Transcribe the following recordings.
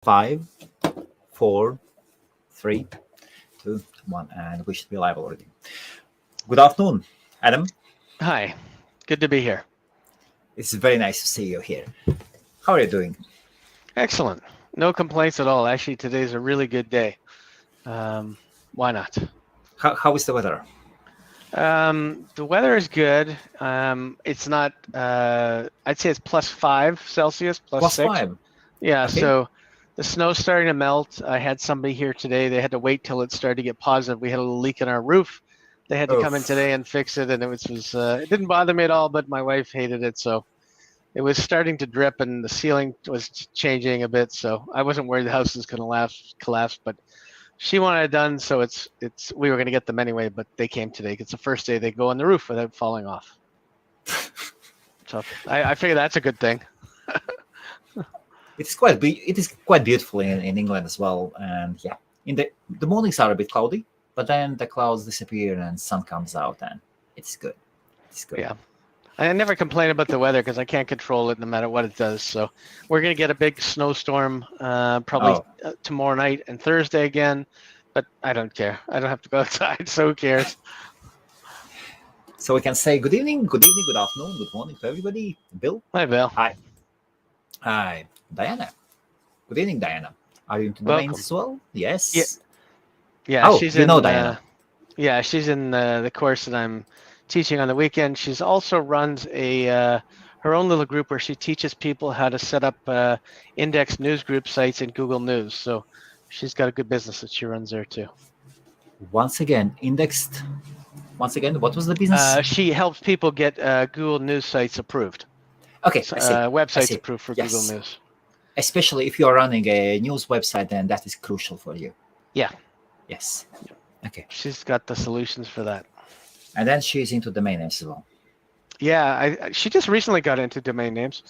5, 4, 3, 2, 1, and we should be live already. Good afternoon, Adam. Hi, good to be here. It's very nice to see you here. How are you doing? Excellent. No complaints at all. Actually, today's a really good day. Why not? How is the weather? The weather is good. It's not, I'd say it's +5 Celsius, Plus +6. 5. Yeah, Okay. so the snow's starting to melt. I had somebody here today. They had to wait till it started to get positive. We had a little leak in our roof. They had to come in today and fix it, and it didn't bother me at all, but my wife hated it, so it was starting to drip and the ceiling was changing a bit, so I wasn't worried the house was going to collapse, but she wanted it done, so we were going to get them anyway, but they came today. It's the first day they go on the roof without falling off. So I figure that's a good thing. It is quite beautiful in England as well, and yeah, in the mornings are a bit cloudy, but then the clouds disappear and sun comes out, and it's good. It's good. Yeah. I never complain about the weather because I can't control it no matter what it does. So we're going to get a big snowstorm probably tomorrow night and Thursday again, but I don't care. I don't have to go outside, so who cares? So we can say good evening, good afternoon, good morning to everybody. Bill? Hi, Bill. Hi. Hi. Diana. Good evening, Diana. Are you into Welcome. domains as well? Yes. Yeah. Oh, she's Diana. Yeah, she's in the course that I'm teaching on the weekend. She's also runs her own little group where she teaches people how to set up index news group sites in Google News. So she's got a good business that she runs there too. Once again, what was the business? She helps people get Google News sites approved. Okay, I see. Websites approved for Google News. Especially if you are running a news website, then that is crucial for you. Yeah. Yes. Okay. She's got the solutions for that. And then she's into domain names as well. Yeah, she just recently got into domain names.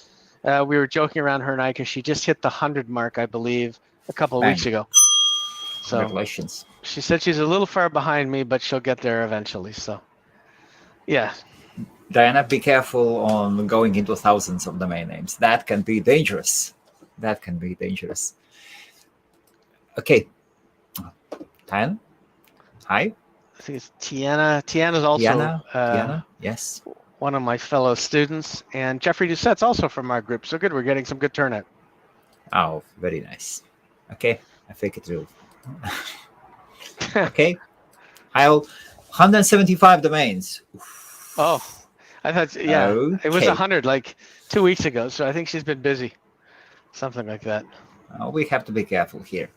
We were joking around, her and I, because she just hit the 100 mark, I believe, a couple of weeks ago. So congratulations. She said she's a little far behind me, but she'll get there eventually. So, yeah. Diana, be careful on going into thousands of domain names. That can be dangerous. Okay. Diana? Hi. I think it's Tiana. Tiana's also Tiana, yes. One of my fellow students. And Jeffrey Doucette's also from our group. So good, we're getting some good turnout. Oh, very nice. Okay, I fake it real. Okay. 175 domains. Oh, I thought, yeah, okay. It was 100 like 2 weeks ago. So I think she's been busy. Something like that. We have to be careful here.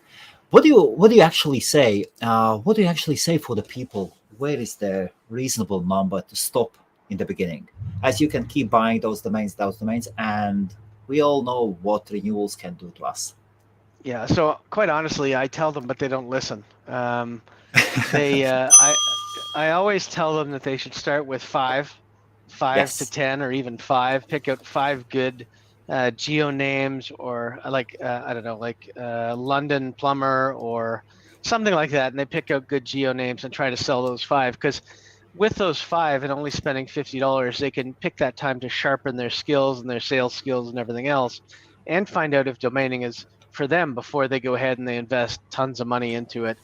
What do you actually say? What do you actually say for the people? Where is the reasonable number to stop in the beginning? As you can keep buying those domains, and we all know what renewals can do to us. Yeah. So quite honestly, I tell them, but they don't listen. I always tell them that they should start with 5 to 10, or even 5. Pick out 5 good geo names, or I don't know, like London plumber or something like that, and they pick out good geo names and try to sell those 5, because with those 5 and only spending $50, they can pick that time to sharpen their skills and their sales skills and everything else, and find out if domaining is for them before they go ahead and they invest tons of money into it,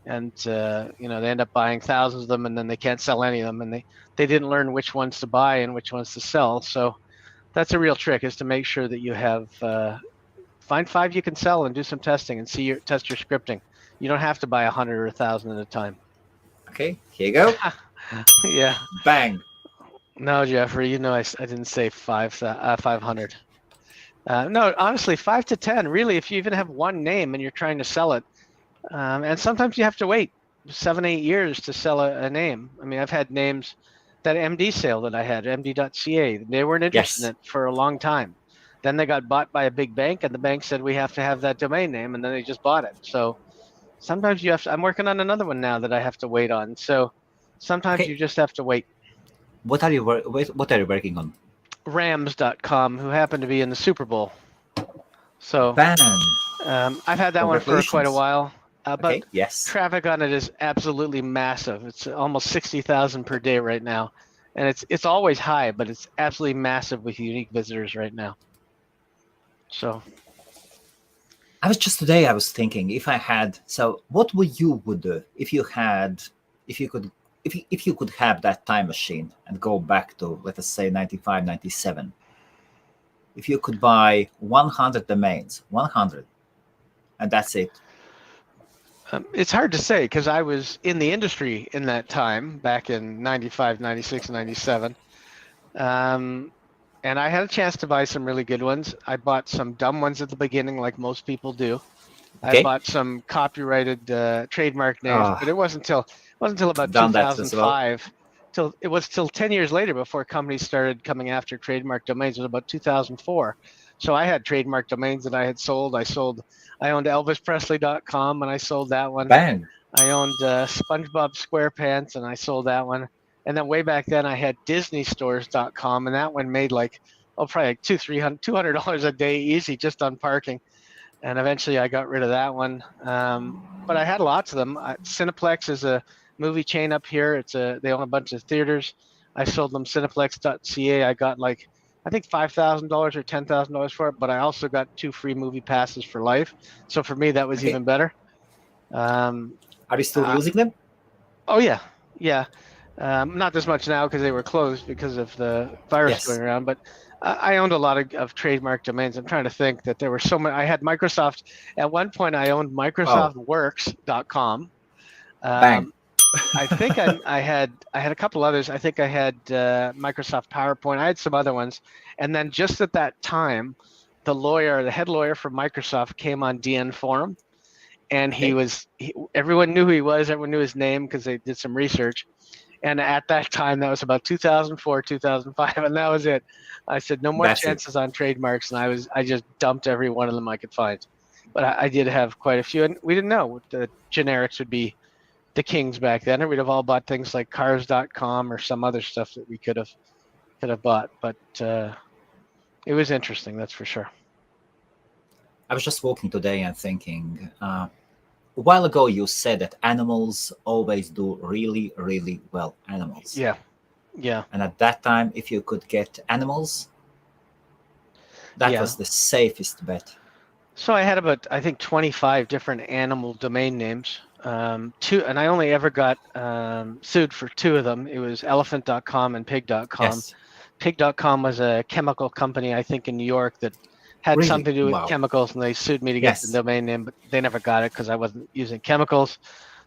and they end up buying thousands of them and then they can't sell any of them, and they didn't learn which ones to buy and which ones to sell. So that's a real trick, is to make sure that you have find 5 you can sell and do some testing and test your scripting. You don't have to buy 100 or 1,000 at a time. Okay, here you go. Yeah. Bang. No, Jeffrey, I didn't say 500. No, honestly, 5 to 10. Really, if you even have one name and you're trying to sell it, and sometimes you have to wait 7-8 years to sell a name. I mean, I've had names. That MD sale that I had, MD.ca, they weren't interested in it for a long time. Then they got bought by a big bank, and the bank said, we have to have that domain name, and then they just bought it. So sometimes you have to, I'm working on another one now that I have to wait on. So sometimes you just have to wait. What are you working on? Rams.com, who happened to be in the Super Bowl. So Bang. I've had that one for quite a while. But yes. Traffic on it is absolutely massive. It's almost 60,000 per day right now, and it's always high, but it's absolutely massive with unique visitors right now. So I was thinking if I had, so what would you would do if you had, if you could, if you could have that time machine and go back to, let us say, 95, 97. If you could buy 100 domains, 100, and that's it. It's hard to say because I was in the industry in that time back in 95, 96, 97. And I had a chance to buy some really good ones. I bought some dumb ones at the beginning, like most people do. I Okay. bought some copyrighted trademark names, but Ah, it wasn't until about done that as well. 2005, till 10 years later before companies started coming after trademark domains. It was about 2004. So I had trademark domains that I had sold. I owned ElvisPresley.com and I sold that one. Bang. I owned SpongeBob SquarePants and I sold that one. And then way back then I had DisneyStores.com and that one made probably like $200 a day easy just on parking. And eventually I got rid of that one. But I had lots of them. Cineplex is a movie chain up here. They own a bunch of theaters. I sold them Cineplex.ca. I got I think $5,000 or $10,000 for it, but I also got 2 free movie passes for life. So for me, that was Okay. even better. Um, Are you still using them? oh yeah, yeah. Not as much now because they were closed because of the virus Yes. going around, but I owned a lot of trademark domains. I'm trying to think that there were so many. I had Microsoft. At one point, I owned MicrosoftWorks.com. Bang. I think I had a couple others. I think I had Microsoft PowerPoint. I had some other ones, and then just at that time, the head lawyer from Microsoft, came on DN Forum, and Okay. everyone knew who he was. Everyone knew his name because they did some research. And at that time, that was about 2004, 2005, and that was it. I said no more That's it. chances on trademarks, and I just dumped every one of them I could find. But I did have quite a few, and we didn't know what the generics would be the kings back then, or we'd have all bought things like Cars.com or some other stuff that we could have bought. But it was interesting, that's for sure. I was just walking today and thinking, a while ago you said that animals always do really, really well. Animals. Yeah, yeah, And at that time, if you could get animals, that yeah. was the safest bet. So I had about, I think, 25 different animal domain names. Two, and I only ever got sued for 2 of them. It was elephant.com and pig.com. Yes. Pig.com was a chemical company, I think, in New York that had Really? something to do with Wow. chemicals, and they sued me to get the Yes. domain name, but they never got it because I wasn't using chemicals.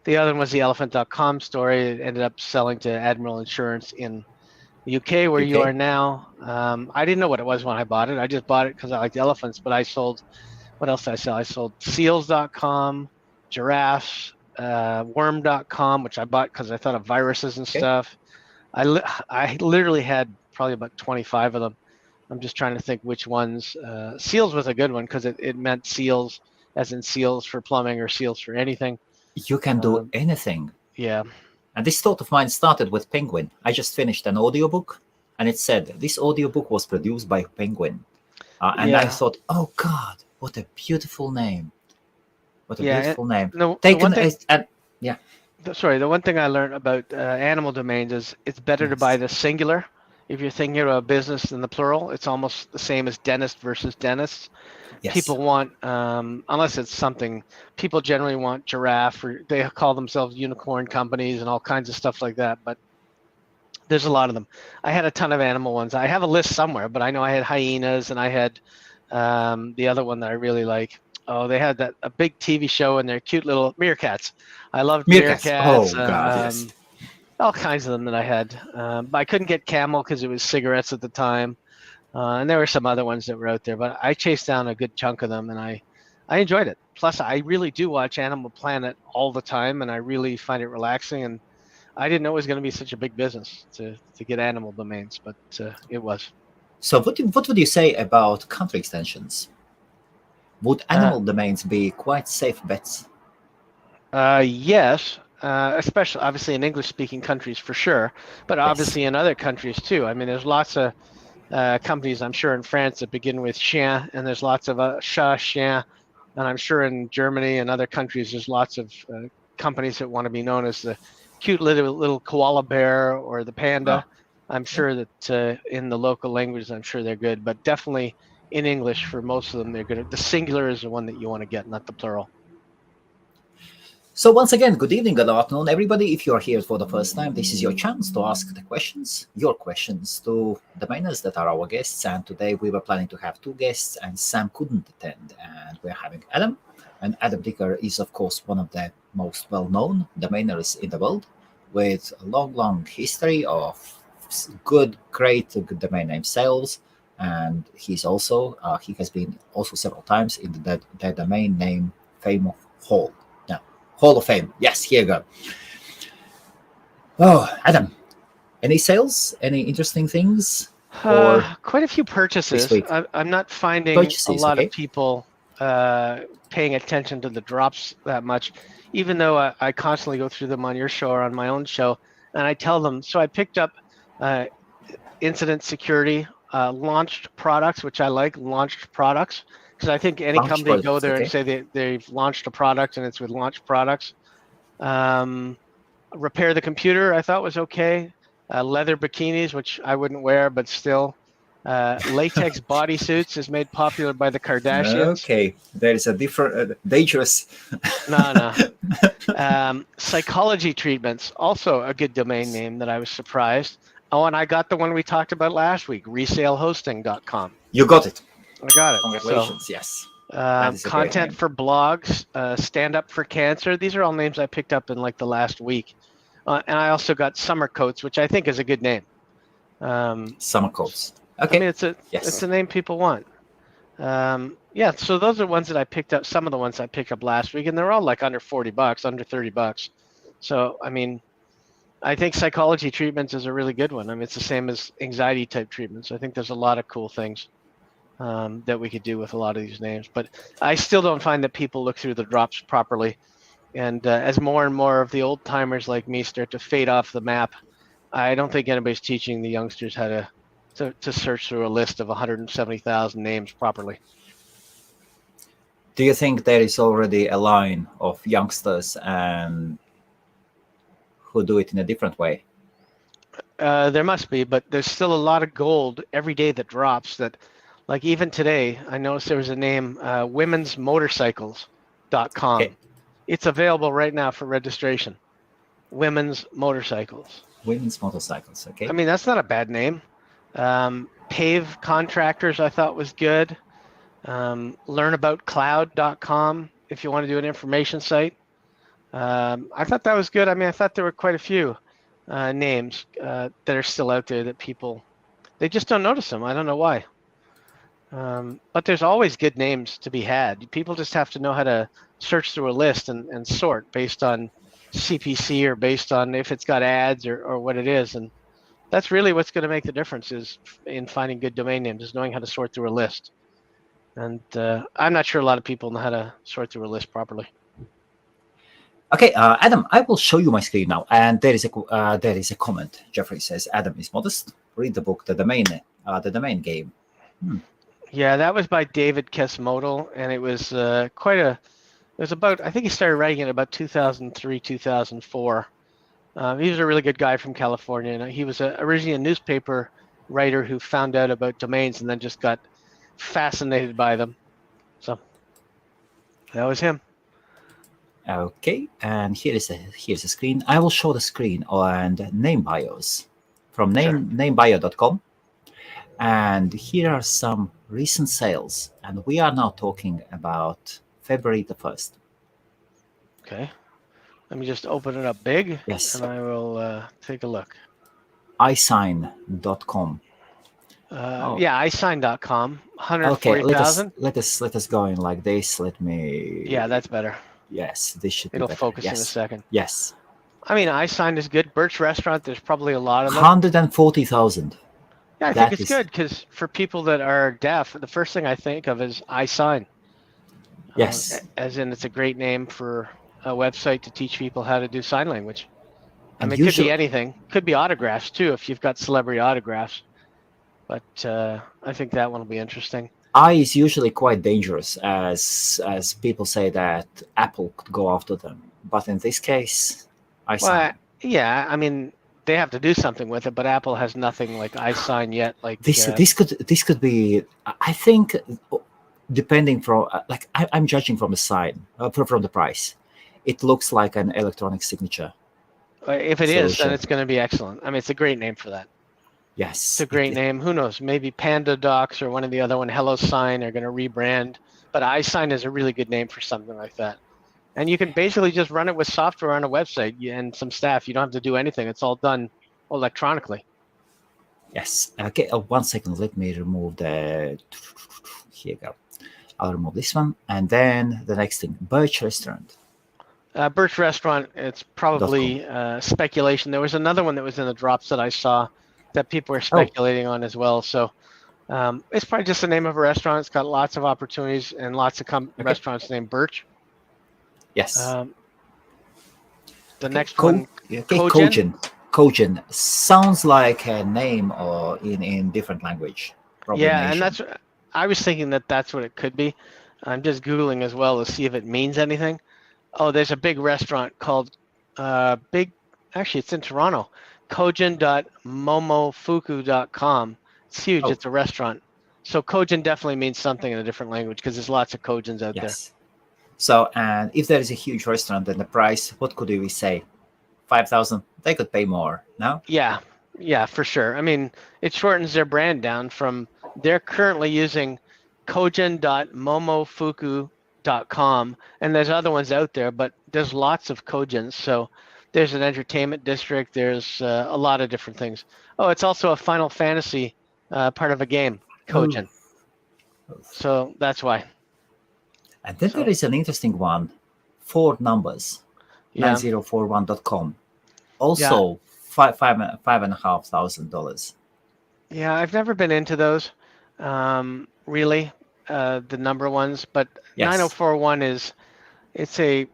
The other one was the elephant.com story. It ended up selling to Admiral Insurance in the UK, where you UK. are now. I didn't know what it was when I bought it. I just bought it because I liked elephants, but I sold, what else did I sell? I sold seals.com, giraffes, worm.com, which I bought because I thought of viruses and Okay. stuff. I literally had probably about 25 of them. I'm just trying to think which ones. Seals was a good one because it meant seals, as in seals for plumbing or seals for anything. You can do Um, anything. yeah, And this thought of mine started with Penguin. I just finished an audiobook, and it said this audiobook was produced by Penguin. And I yeah, thought, oh God, what a beautiful name. What a yeah. beautiful name. The one Taken thing, as, and yeah, the one thing I learned about animal domains is it's better to buy yes, the singular. If you're thinking about business in the plural, it's almost the same as dentist versus dentist. yes. People want, unless it's something, people generally want giraffe, or they call themselves unicorn companies and all kinds of stuff like that. But there's a lot of them. I had a ton of animal ones. I have a list somewhere, but I know I had hyenas and I had the other one that I really like. Oh, they had a big TV show and they're cute little meerkats. I loved Meerkats. meerkats. Oh God, yes. All kinds of them that I had. But I couldn't get camel because it was cigarettes at the time. And there were some other ones that were out there, but I chased down a good chunk of them and I enjoyed it. Plus, I really do watch Animal Planet all the time and I really find it relaxing. And I didn't know it was going to be such a big business to get animal domains, but it was. So what would you say about country extensions? Would Uh, animal domains be quite safe bets? yes, especially obviously in English-speaking countries for sure, but Yes. obviously in other countries too. I mean, there's lots of companies, I'm sure, in France that begin with chien, and there's lots of chat, chien, and I'm sure in Germany and other countries there's lots of companies that want to be known as the cute little koala bear or the panda. Ah, I'm yeah. sure that in the local languages, I'm sure they're good, but definitely in English for most of them. The singular is the one that you want to get, not the plural. So once again, good evening, good afternoon, everybody. If you are here for the first time, this is your chance to ask the questions, your questions to the mainers that are our guests. And today we were planning to have 2 guests, and Sam couldn't attend. And we're having Adam. And Adam Dicker is, of course, one of the most well-known domainers in the world, with a long history of great domain name sales. And he's also he has been also several times in the domain name fame hall. Hall of Fame. Yes, here you go. Oh, Adam, any sales? Any interesting things? Quite a few purchases. This week? I'm not finding Purchases, a lot okay. of people paying attention to the drops that much, even though I constantly go through them on your show or on my own show, and I tell them. So I picked up incident security, launched products, which I like, launched products, because I think any Launched company go products, there okay. and say they've launched a product and it's with launched products. Repair the computer, I thought was okay. Leather bikinis, which I wouldn't wear, but still. Latex bodysuits is made popular by the Kardashians. Okay, there is a different dangerous. No. Psychology treatments, also a good domain name that I was surprised. Oh, and I got the one we talked about last week, resalehosting.com. You got it. I got it. Congratulations. So, yes. Content for blogs, Stand Up for Cancer. These are all names I picked up in like the last week. And I also got Summer Coats, which I think is a good name. Summer Coats. Okay. I mean, it's a name people want. Yeah, so those are ones that I picked up. Some of the ones I picked up last week, and they're all like under $40, under $30. So, I mean, I think psychology treatments is a really good one. I mean, it's the same as anxiety type treatments. I think there's a lot of cool things that we could do with a lot of these names, but I still don't find that people look through the drops properly. And as more and more of the old timers like me start to fade off the map, I don't think anybody's teaching the youngsters how to search through a list of 170,000 names properly. Do you think there is already a line of youngsters and who do it in a different way? There must be, but there's still a lot of gold every day that drops. That, like even today, I noticed there was a name, womensmotorcycles.com. Okay. It's available right now for registration. Women's Motorcycles. Women's motorcycles. Okay. I mean, that's not a bad name. Pave Contractors, I thought was good. Learnaboutcloud.com, if you want to do an information site. I thought that was good. I mean, I thought there were quite a few names that are still out there that they just don't notice them. I don't know why. But there's always good names to be had. People just have to know how to search through a list and sort based on CPC or based on if it's got ads or what it is. And that's really what's going to make the difference is in finding good domain names, is knowing how to sort through a list. And I'm not sure a lot of people know how to sort through a list properly. Okay, Adam, I will show you my screen now, and there is a comment. Jeffrey says Adam is modest. Read the book, the domain game. Yeah, that was by David Kesmodal, and it was it was about, I think he started writing it about 2003, 2004. He was a really good guy from California, and he was originally a newspaper writer who found out about domains and then just got fascinated by them. So that was him. Okay, and here's a screen. I will show the screen and name bios from namebio.com. And here are some recent sales, and we are now talking about February the 1st. Okay, let me just open it up big. Yes. And I will take a look. isign.com. Yeah, isign.com. 140,000. Okay, let us go in like this. Let me. Yeah, that's better. Yes, this should. It'll be better. focus yes. in a second. Yes. I mean, iSign is good. Birch Restaurant, there's probably a lot of them. 140,000. Yeah, I think it's good because for people that are deaf, the first thing I think of is iSign. Yes. As in, it's a great name for a website to teach people how to do sign language. I And mean, it could be anything. Could be autographs too, if you've got celebrity autographs. But I think that one will be interesting. I is usually quite dangerous, as people say that Apple could go after them. But in this case, iSign. Well, yeah, I mean, they have to do something with it, but Apple has nothing like iSign yet. Like this could be. I think, depending from I'm judging from the sign, from the price. It looks like an electronic signature if it is, then solution. it's going to be excellent. I mean, it's a great name for that. It's Yes, a great name. Who knows? Maybe Panda Docs or one of the other one, HelloSign, are going to rebrand. But iSign is a really good name for something like that. And you can basically just run it with software on a website and some staff. You don't have to do anything. It's all done electronically. yes. Okay, 1 second. Let me remove the. Here you go. I'll remove this one, and then the next thing, Birch Restaurant. Birch Restaurant, it's probably speculation. There was another one that was in the drops that I saw that people were speculating on as well. So it's probably just the name of a restaurant. It's got lots of opportunities and lots of restaurants named Birch. Yes. The next one, Kojin sounds like a name or in different language. Probably yeah, nation. and I was thinking that's what it could be. I'm just Googling as well to see if it means anything. Oh, there's a big restaurant called actually it's in Toronto, kojin.momofuku.com. It's huge. It's a restaurant. So Kojin definitely means something in a different language because there's lots of Kojins out there. So, and if there is a huge restaurant, then the price, what could we say? 5,000? They could pay more, no? Yeah, for sure. I mean, it shortens their brand down from, they're currently using kojin.momofuku.com, and there's other ones out there, but there's lots of Kojins. So there's an entertainment district. There's a lot of different things. Oh, it's also a Final Fantasy part of a game, Kojin. So that's why. And then there is an interesting one, 4 numbers, 9041.com. Also, $5,500. Yeah, I've never been into those, really, the number ones. But 9041 it's a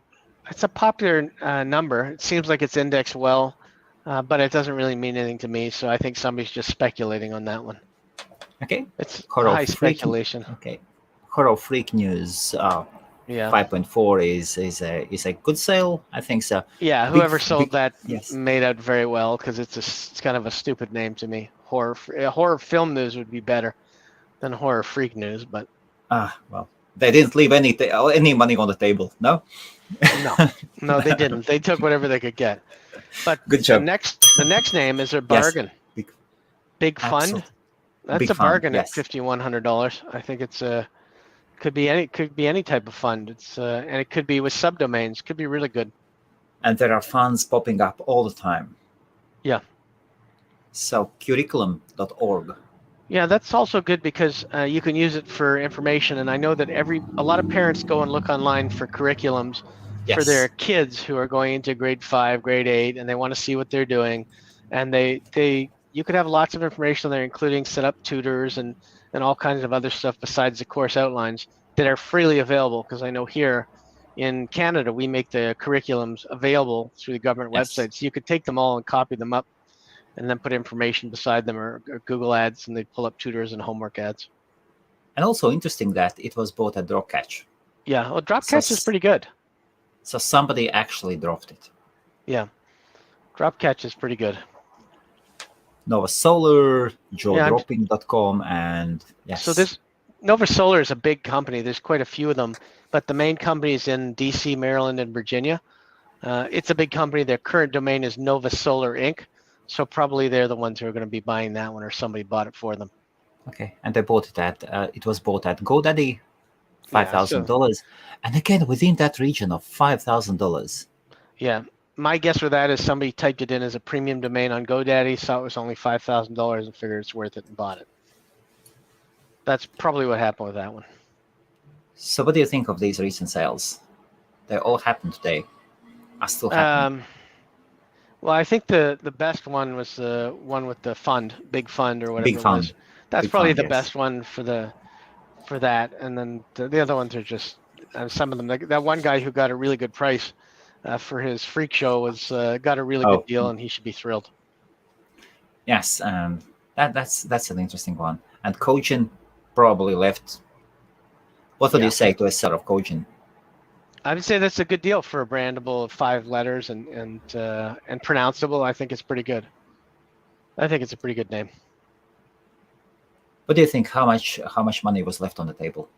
popular number. It seems like it's indexed well, but it doesn't really mean anything to me. So I think somebody's just speculating on that one. Okay, it's high speculation. Okay, Horror Freak News. 5.4 is a good sale. I think so. Yeah, whoever sold that made out very well because it's kind of a stupid name to me. Horror Film News would be better than Horror Freak News, but well, they didn't leave any money on the table. No, no, they didn't. They took whatever they could get. But good job. The next name is a bargain. Big Fund. Absolutely. That's Big a bargain fund, at $5,100. I think it's could be any type of fund. It's and it could be with subdomains. Could be really good. And there are funds popping up all the time. Yeah. So curriculum.org. Yeah, that's also good because you can use it for information. And I know that a lot of parents go and look online for curriculums for their kids who are going into grade 5, grade 8, and they want to see what they're doing. And you could have lots of information there, including set up tutors and all kinds of other stuff besides the course outlines that are freely available. Because I know here in Canada, we make the curriculums available through the government website. So you could take them all and copy them up and then put information beside them or Google ads, and they pull up tutors and homework ads. And also interesting that it was bought at Dropcatch. Yeah, well, Dropcatch is pretty good. So somebody actually dropped it. Yeah, Dropcatch is pretty good. Nova Solar, joedropping.com, and So this Nova Solar is a big company. There's quite a few of them, but the main company is in DC, Maryland, and Virginia. It's a big company. Their current domain is Nova Solar Inc. So probably they're the ones who are going to be buying that one, or somebody bought it for them. Okay, and they bought it at it was bought at GoDaddy, $5,000, and again within that region of $5,000. Yeah. My guess for that is somebody typed it in as a premium domain on GoDaddy, saw it was only $5,000 and figured it's worth it and bought it. That's probably what happened with that one. So what do you think of these recent sales? They all happened today. Are still happening. Well, I think the best one was the one with the big fund or whatever Big fund. it was. That's probably the best one for that. And then the other ones are just some of them. That one guy who got a really good price for his freak show got a really good deal, and he should be thrilled. Yes, that's an interesting one. And Kojin probably left. What would you say to a seller of Kojin? I would say that's a good deal for a brandable of 5 letters and pronounceable. I think it's pretty good. I think it's a pretty good name. What do you think? How much money was left on the table?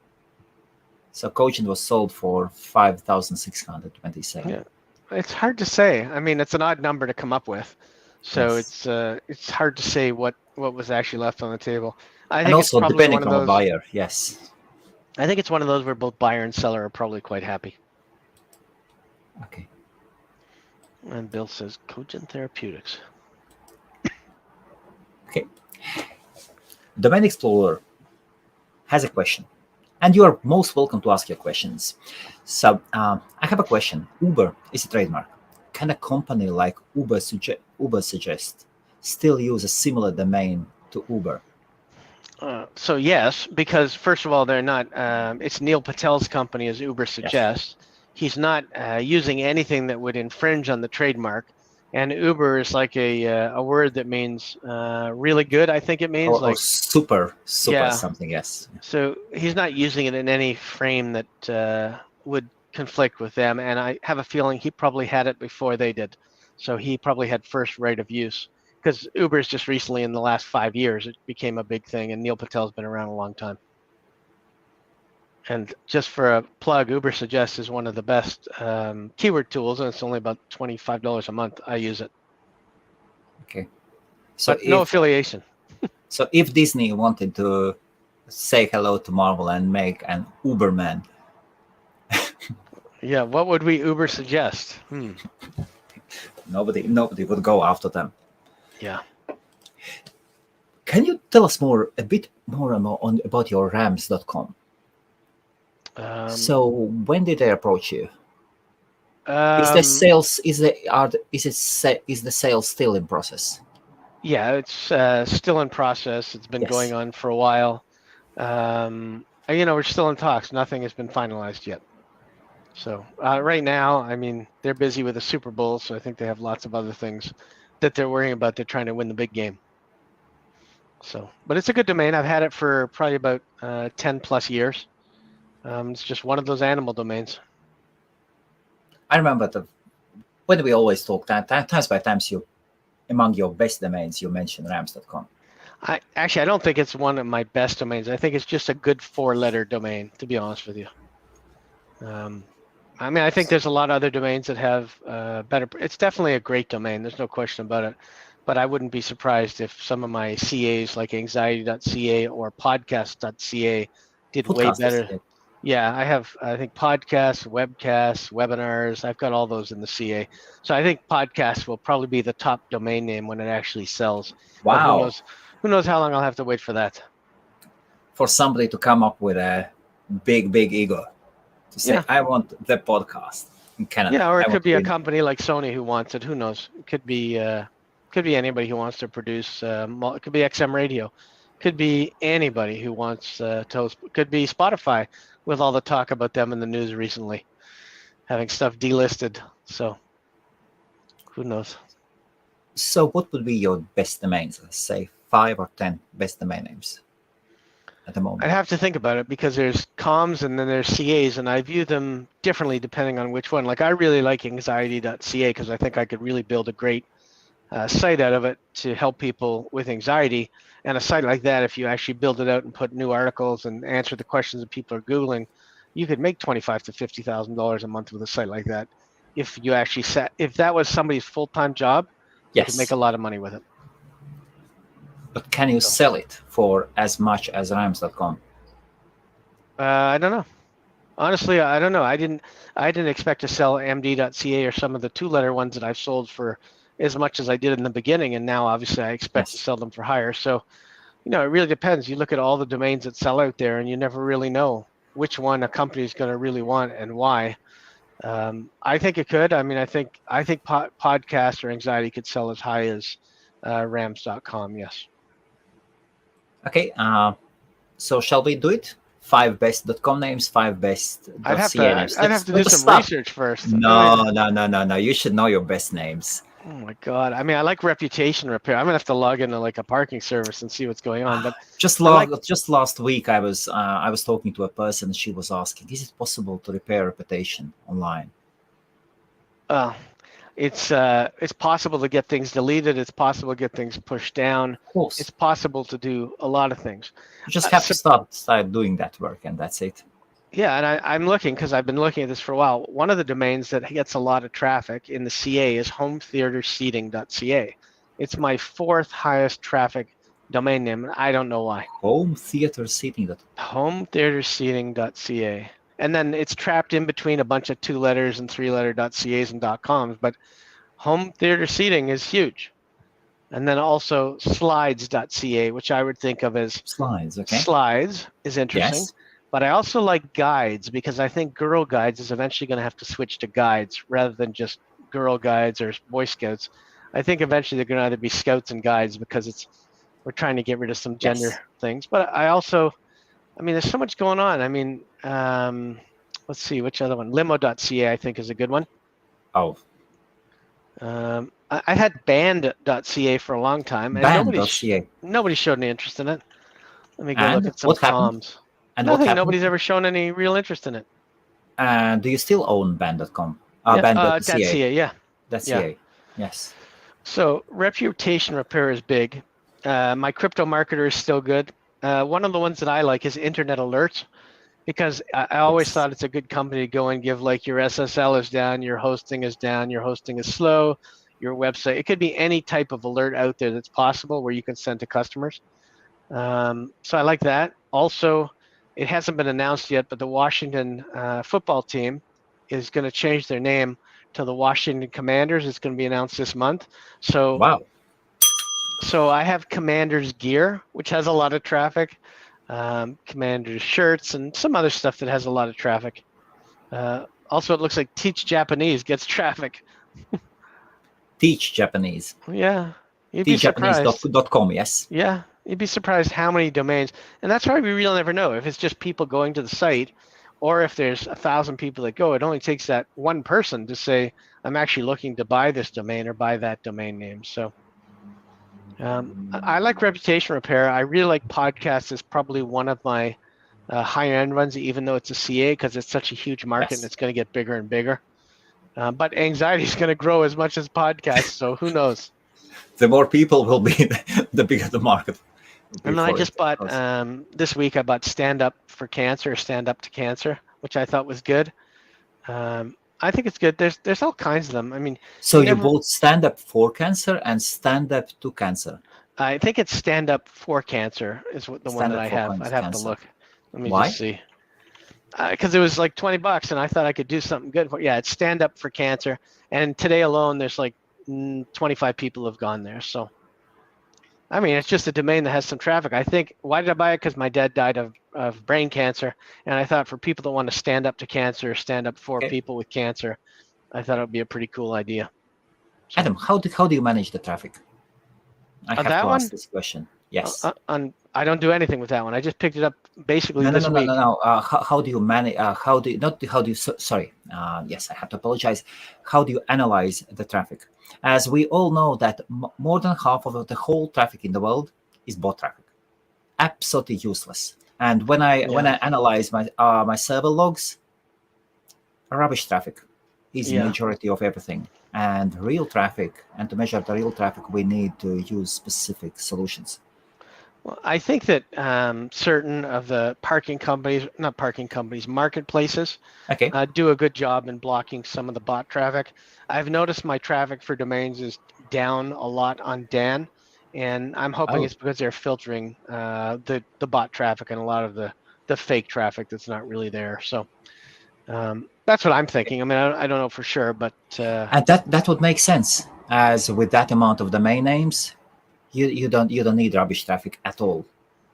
So Cogent was sold for 5,627. Yeah, it's hard to say. I mean, it's an odd number to come up with, so Yes. it's hard to say what was actually left on the table. I And think it's also probably one depending of on the those. buyer, yes. I think it's one of those where both buyer and seller are probably quite happy. Okay. And Bill says Cogent Therapeutics. Okay. Domain Explorer has a question, and you are most welcome to ask your questions. So I have a question. Uber is a trademark. Can a company like Uber Suggest still use a similar domain to Uber? So yes, because first of all, they're not. It's Neil Patel's company, as Uber suggests. He's not using anything that would infringe on the trademark. And Uber is like a word that means really good. I think it means Or super yeah. something. Yes. So he's not using it in any frame that would conflict with them. And I have a feeling he probably had it before they did. So he probably had first right of use. Because Uber's just recently, in the last 5 years, it became a big thing, and Neil Patel's been around a long time. And just for a plug, Uber Suggest is one of the best keyword tools, and it's only about $25 a month. I use it. Okay. So but no affiliation. So if Disney wanted to say hello to Marvel and make an Uberman, yeah, what would we Uber suggest? nobody would go after them. Yeah. Can you tell us a bit more about your rams.com? So when did they approach you? Is the sales is the sales still in process? Yeah, it's still in process. It's been going on for a while. We're still in talks. Nothing has been finalized yet. So right now, I mean, they're busy with the Super Bowl, so I think they have lots of other things that they're worrying about. They're trying to win the big game. So, but it's a good domain. I've had it for probably about 10 plus years. It's just one of those animal domains. I remember when we always talk, times by times, among your best domains, you mentioned rams.com. I don't think it's one of my best domains. I think it's just a good 4-letter domain, to be honest with you. I think there's a lot of other domains that have better. It's definitely a great domain. There's no question about it. But I wouldn't be surprised if some of my CAs like anxiety.ca or podcast.ca did way better. Yeah, I think podcasts, webcasts, webinars, I've got all those in the CA. So I think podcast will probably be the top domain name when it actually sells. Wow. But who knows how long I'll have to wait for that. For somebody to come up with a big ego to say, I want the podcast in Canada. Yeah, or it could be a company like Sony who wants it. Who knows? It could be anybody who wants to produce. It could be XM Radio. Could be anybody who wants to host. Could be Spotify, with all the talk about them in the news recently, having stuff delisted. So who knows? So what would be your best domains? Let's say 5 or 10 best domain names at the moment. I'd have to think about it because there's comms and then there's CAs, and I view them differently depending on which one. Like I really like anxiety.ca because I think I could really build a great site out of it to help people with anxiety. And a site like that, if you actually build it out and put new articles and answer the questions that people are Googling, you could make $25,000 to $50,000 a month with a site like that. If you actually if that was somebody's full-time job, you could make a lot of money with it. But can you sell it for as much as rams.com? I don't know. Honestly, I don't know. I didn't expect to sell md.ca or some of the 2-letter ones that I've sold for as much as I did in the beginning, and now obviously I expect to sell them for higher. So, it really depends. You look at all the domains that sell out there, and you never really know which one a company is going to really want and why. I think it could. I mean, I think podcast or anxiety could sell as high as rams.com. Yes. Okay. So shall we do it? 5 best.com names, 5 best.ca names. I'd have to do some research first. No. You should know your best names. Oh my God. I mean, I like reputation repair. I'm gonna have to log into like a parking service and see what's going on. But just last week, I was talking to a person. She was asking, "Is it possible to repair reputation online?" It's possible to get things deleted. It's possible to get things pushed down. Of course. It's possible to do a lot of things. You just have to start doing that work, and that's it. Yeah, and I'm looking, because I've been looking at this for a while. One of the domains that gets a lot of traffic in the CA is hometheaterseating.ca. It's my 4th highest traffic domain name, and I don't know why. Hometheaterseating. Hometheaterseating.ca. And then it's trapped in between a bunch of 2-letter and 3-letter .cas and .coms, but home theater seating is huge. And then also slides.ca, which I would think of as Slides. Okay. Slides is interesting. Yes. But I also like guides, because I think Girl Guides is eventually going to have to switch to guides rather than just Girl Guides or Boy Scouts. I think eventually they're going to either be Scouts and Guides, because we're trying to get rid of some gender things. But there's so much going on. I mean, let's see, which other one? Limo.ca, I think, is a good one. Oh. I had band.ca for a long time, and nobody showed any interest in it. Let me go look at some comms. And nothing. Nobody's ever shown any real interest in it. And do you still own band.com? Band.ca, yeah. .ca, yes. So reputation repair is big. My crypto marketer is still good. One of the ones that I like is Internet Alerts, because I always thought it's a good company to go and give, like, your SSL is down, your hosting is down, your hosting is slow, your website. It could be any type of alert out there that's possible where you can send to customers. So I like that. Also, it hasn't been announced yet, but the Washington football team is going to change their name to the Washington Commanders. It's going to be announced this month. So, wow. So I have Commanders gear, which has a lot of traffic, Commanders shirts, and some other stuff that has a lot of traffic. Also, it looks like Teach Japanese gets traffic. Teach Japanese. Yeah. You'd be surprised. Teachjapanese.com, yes. Yeah. You'd be surprised how many domains, and that's why we really never know if it's just people going to the site, or if there's 1,000 people that go. It only takes that one person to say, I'm actually looking to buy this domain or buy that domain name. So I like reputation repair. I really like podcasts. Is probably one of my higher end ones, even though it's a CA, because it's such a huge market and it's going to get bigger and bigger. But anxiety is going to grow as much as podcasts, so who knows? The more people will be, the bigger the market. And then I just bought, this week I bought Stand Up for Cancer, or Stand Up to Cancer, which I thought was good. I think it's good. There's all kinds of them. I mean, so you bought Stand Up for Cancer and Stand Up to Cancer. I think it's Stand Up for Cancer is what the one that I have. I'd have to look. Let me just see. Because it was like $20, and I thought I could do something good for. Yeah, it's Stand Up for Cancer, and today alone there's like 25 people have gone there. So, I mean, it's just a domain that has some traffic. I think, why did I buy it? Because my dad died of brain cancer. And I thought for people that want to stand up to cancer, stand up for people with cancer, I thought it would be a pretty cool idea. So, Adam, how do you manage the traffic? I have to ask this question. Yes. I don't do anything with that one. I just picked it up basically this week. No. How do you manage? Sorry. Yes, I have to apologize. How do you analyze the traffic? As we all know that more than half of the whole traffic in the world is bot traffic, absolutely useless. And when I analyze my server logs, rubbish traffic is the majority of everything. And real traffic, and to measure the real traffic, we need to use specific solutions. Well, I think that certain of the marketplaces do a good job in blocking some of the bot traffic. I've noticed my traffic for domains is down a lot on Dan, and I'm hoping it's because they're filtering the bot traffic and a lot of the fake traffic that's not really there. So that's what I'm thinking. I mean, I don't know for sure, but and that would make sense, as with that amount of domain names, you don't need rubbish traffic at all.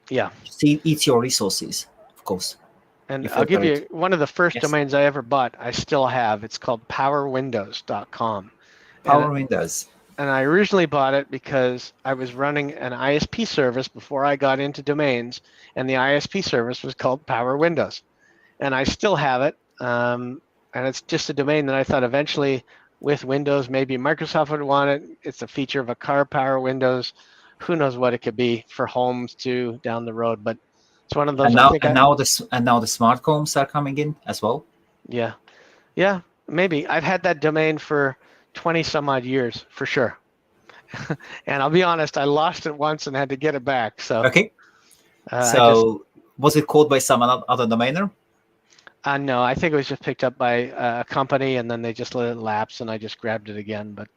Yeah. See, it's your resources, of course. And I'll give you one of the first domains I ever bought. I still have. It's called powerwindows.com. Power Windows. And I originally bought it because I was running an ISP service before I got into domains, and the ISP service was called Power Windows. And I still have it. And it's just a domain that I thought eventually with Windows, maybe Microsoft would want it. It's a feature of a car, Power Windows. Who knows what it could be for homes too down the road, but it's one of those. And now the smart homes are coming in as well. Yeah, maybe. I've had that domain for 20 some odd years for sure. And I'll be honest, I lost it once and had to get it back. So Okay. I just So was it called by some other domainer? no, I think it was just picked up by a company and then they just let it lapse and I just grabbed it again. But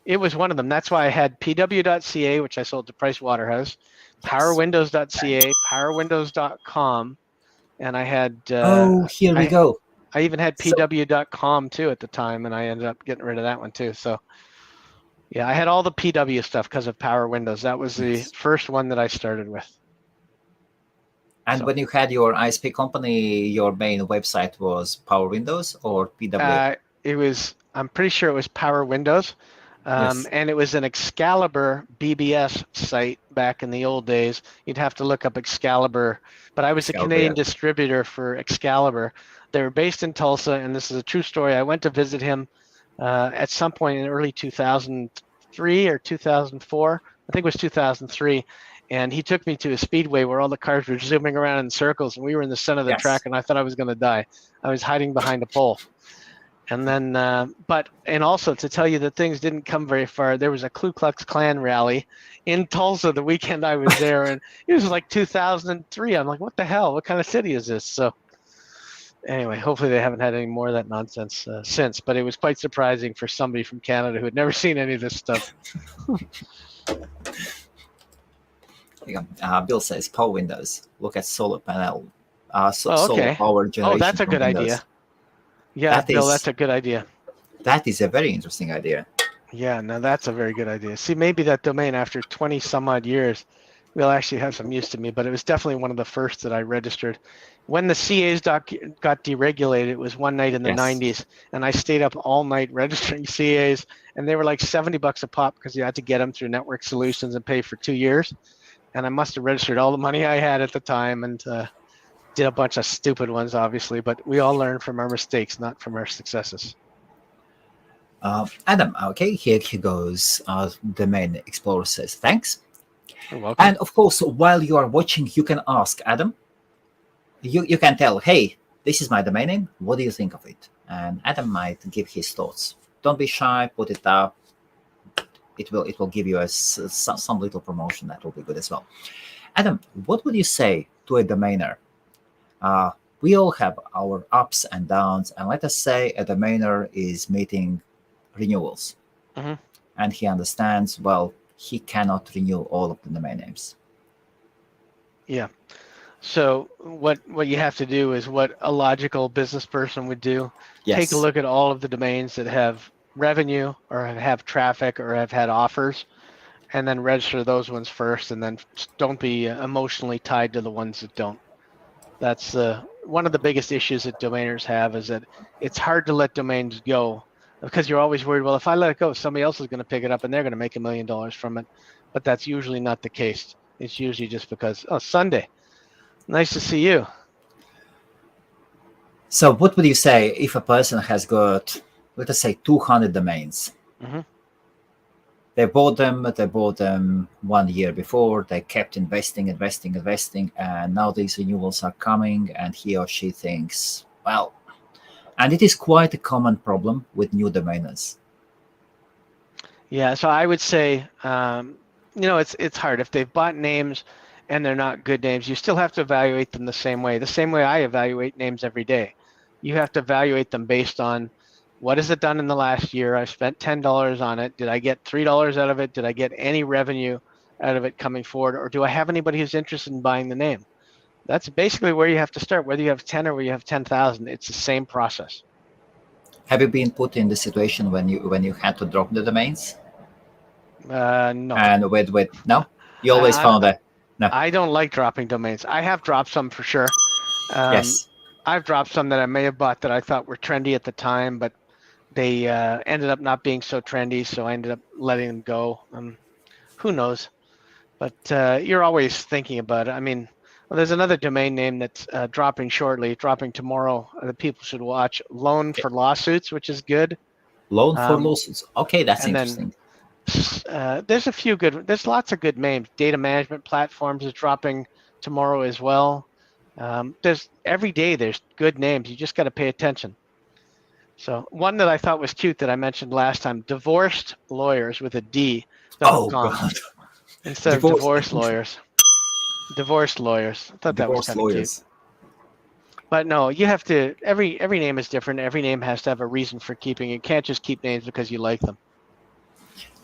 it was one of them. That's why I had pw.ca, which I sold to Price Waterhouse, Yes. powerwindows.ca, powerwindows.com, and I had Oh, here we go. I even had So, pw.com too at the time, and I ended up getting rid of that one too. So yeah, I had all the PW stuff because of Power Windows. That was the yes. first one that I started with. And So, when you had your ISP company, your main website was Power Windows or PW? it was, I'm pretty sure it was Power Windows. Yes. And it was an Excalibur BBS site back in the old days. You'd have to look up Excalibur, but I was a Excalibur, Canadian yeah. distributor for Excalibur. They were based in Tulsa, and this is a true story. I went to visit him at some point in early 2003 or 2004. I think it was 2003. And he took me to a speedway where all the cars were zooming around in circles, and we were in the center of the track, Yes. and I thought I was going to die. I was hiding behind a pole. And then, and also to tell you that things didn't come very far, there was a Ku Klux Klan rally in Tulsa the weekend I was there, and it was like 2003. I'm like, what the hell? What kind of city is this? So anyway, hopefully they haven't had any more of that nonsense since, but it was quite surprising for somebody from Canada who had never seen any of this stuff. Bill says Power Windows. Look at solar panel. Oh, Solar okay. power Oh, generation that's a from good Windows. idea. Yeah, Bill, that's a good idea. That is a very interesting idea. Yeah, no, that's a very good idea. See, maybe that domain after 20 some odd years will actually have some use to me, but it was definitely one of the first that I registered. When the CAs got deregulated, it was one night in the Yes. 90s, and I stayed up all night registering CAs, and they were like $70 a pop because you had to get them through Network Solutions and pay for 2 years. And I must have registered all the money I had at the time and did a bunch of stupid ones, obviously, but we all learn from our mistakes, not from our successes. Adam, okay, here he goes. Domain Explorer says, thanks. You're welcome. And of course, while you are watching, you can ask Adam. You can tell, hey, this is my domain name. What do you think of it? And Adam might give his thoughts. Don't be shy. Put it up. It will give you some little promotion that will be good as well. Adam, what would you say to a domainer? We all have our ups and downs, and let us say a domainer is meeting renewals, and he understands, well, he cannot renew all of the domain names. Yeah. So what you have to do is what a logical business person would do. Yes. Take a look at all of the domains that have revenue or have traffic or have had offers, and then register those ones first, and then don't be emotionally tied to the ones that don't. That's one of the biggest issues that domainers have, is that it's hard to let domains go because you're always worried, well, if I let it go, somebody else is going to pick it up and they're going to make $1 million from it. But that's usually not the case. It's usually just because, oh, Sunday, nice to see you. So what would you say if a person has got, let us say, 200 domains? They bought them 1 year before, they kept investing, and now these renewals are coming, and he or she thinks, well, and it is quite a common problem with new domainers. Yeah, so I would say, it's hard. If they've bought names and they're not good names, you still have to evaluate them the same way I evaluate names every day. You have to evaluate them based on, what has it done in the last year? I spent $10 on it. Did I get $3 out of it? Did I get any revenue out of it coming forward? Or do I have anybody who's interested in buying the name? That's basically where you have to start, whether you have 10 or whether you have 10,000. It's the same process. Have you been put in the situation when you had to drop the domains? No. And with no, you always found that. No. I don't like dropping domains. I have dropped some for sure. Yes. I've dropped some that I may have bought that I thought were trendy at the time, but they ended up not being so trendy, so I ended up letting them go. Who knows? But you're always thinking about it. I mean, there's another domain name that's dropping tomorrow, that people should watch. Loan for Lawsuits, which is good. Loan for Lawsuits. Okay, that's interesting. There's lots of good names. Data Management Platforms is dropping tomorrow as well. Every day there's good names. You just got to pay attention. So one that I thought was cute that I mentioned last time, divorced lawyers with a Oh D.com God, instead of divorce, divorce lawyers. Divorced lawyers. I thought that was divorce kind of cute. lawyers. But no, you have to, every name is different. Every name has to have a reason for keeping it. You can't just keep names because you like them.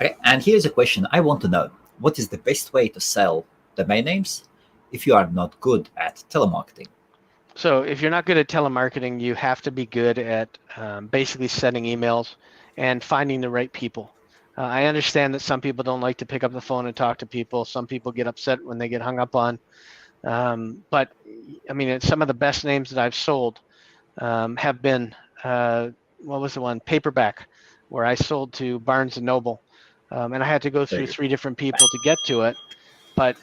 Okay, and here's a question I want to know: what is the best way to sell domain names if you are not good at telemarketing? So if you're not good at telemarketing, you have to be good at basically sending emails and finding the right people. I understand that some people don't like to pick up the phone and talk to people. Some people get upset when they get hung up on. But I mean, some of the best names that I've sold have been, what was the one? Paperback, where I sold to Barnes and Noble. And I had to go Very through good. 3 different people to get to it. But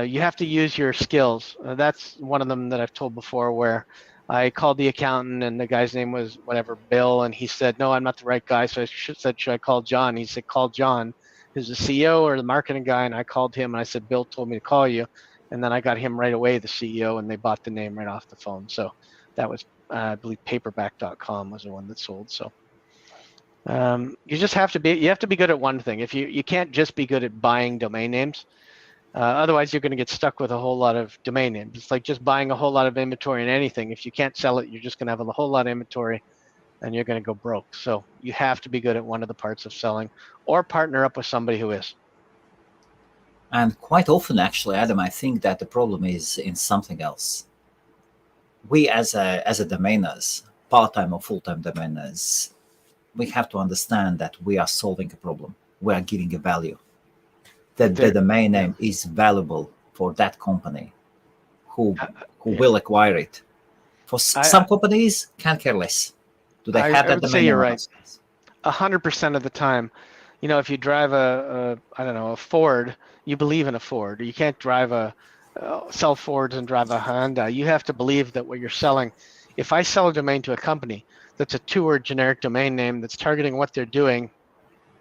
you have to use your skills. That's one of them that I've told before, where I called the accountant and the guy's name was whatever, Bill, and he said, no, I'm not the right guy. So I said, should I call John? He said, call John, who's the CEO or the marketing guy. And I called him and I said, Bill told me to call you. And then I got him right away, the CEO, and they bought the name right off the phone. So that was, I believe, paperback.com was the one that sold. So you just have to be good at one thing. If you can't just be good at buying domain names. Otherwise, you're going to get stuck with a whole lot of domain names. It's like just buying a whole lot of inventory in anything. If you can't sell it, you're just going to have a whole lot of inventory and you're going to go broke. So you have to be good at one of the parts of selling or partner up with somebody who is. And quite often, actually, Adam, I think that the problem is in something else. We, as a domainers, part-time or full-time domainers, we have to understand that we are solving a problem. We are giving a value. That the domain name is valuable for that company who will acquire it. For some companies, can't care less. Do they have I that would say domain you're name or right. not? 100% of the time, if you drive a Ford, you believe in a Ford. You can't sell Fords and drive a Honda. You have to believe that what you're selling. If I sell a domain to a company that's a 2-word generic domain name that's targeting what they're doing,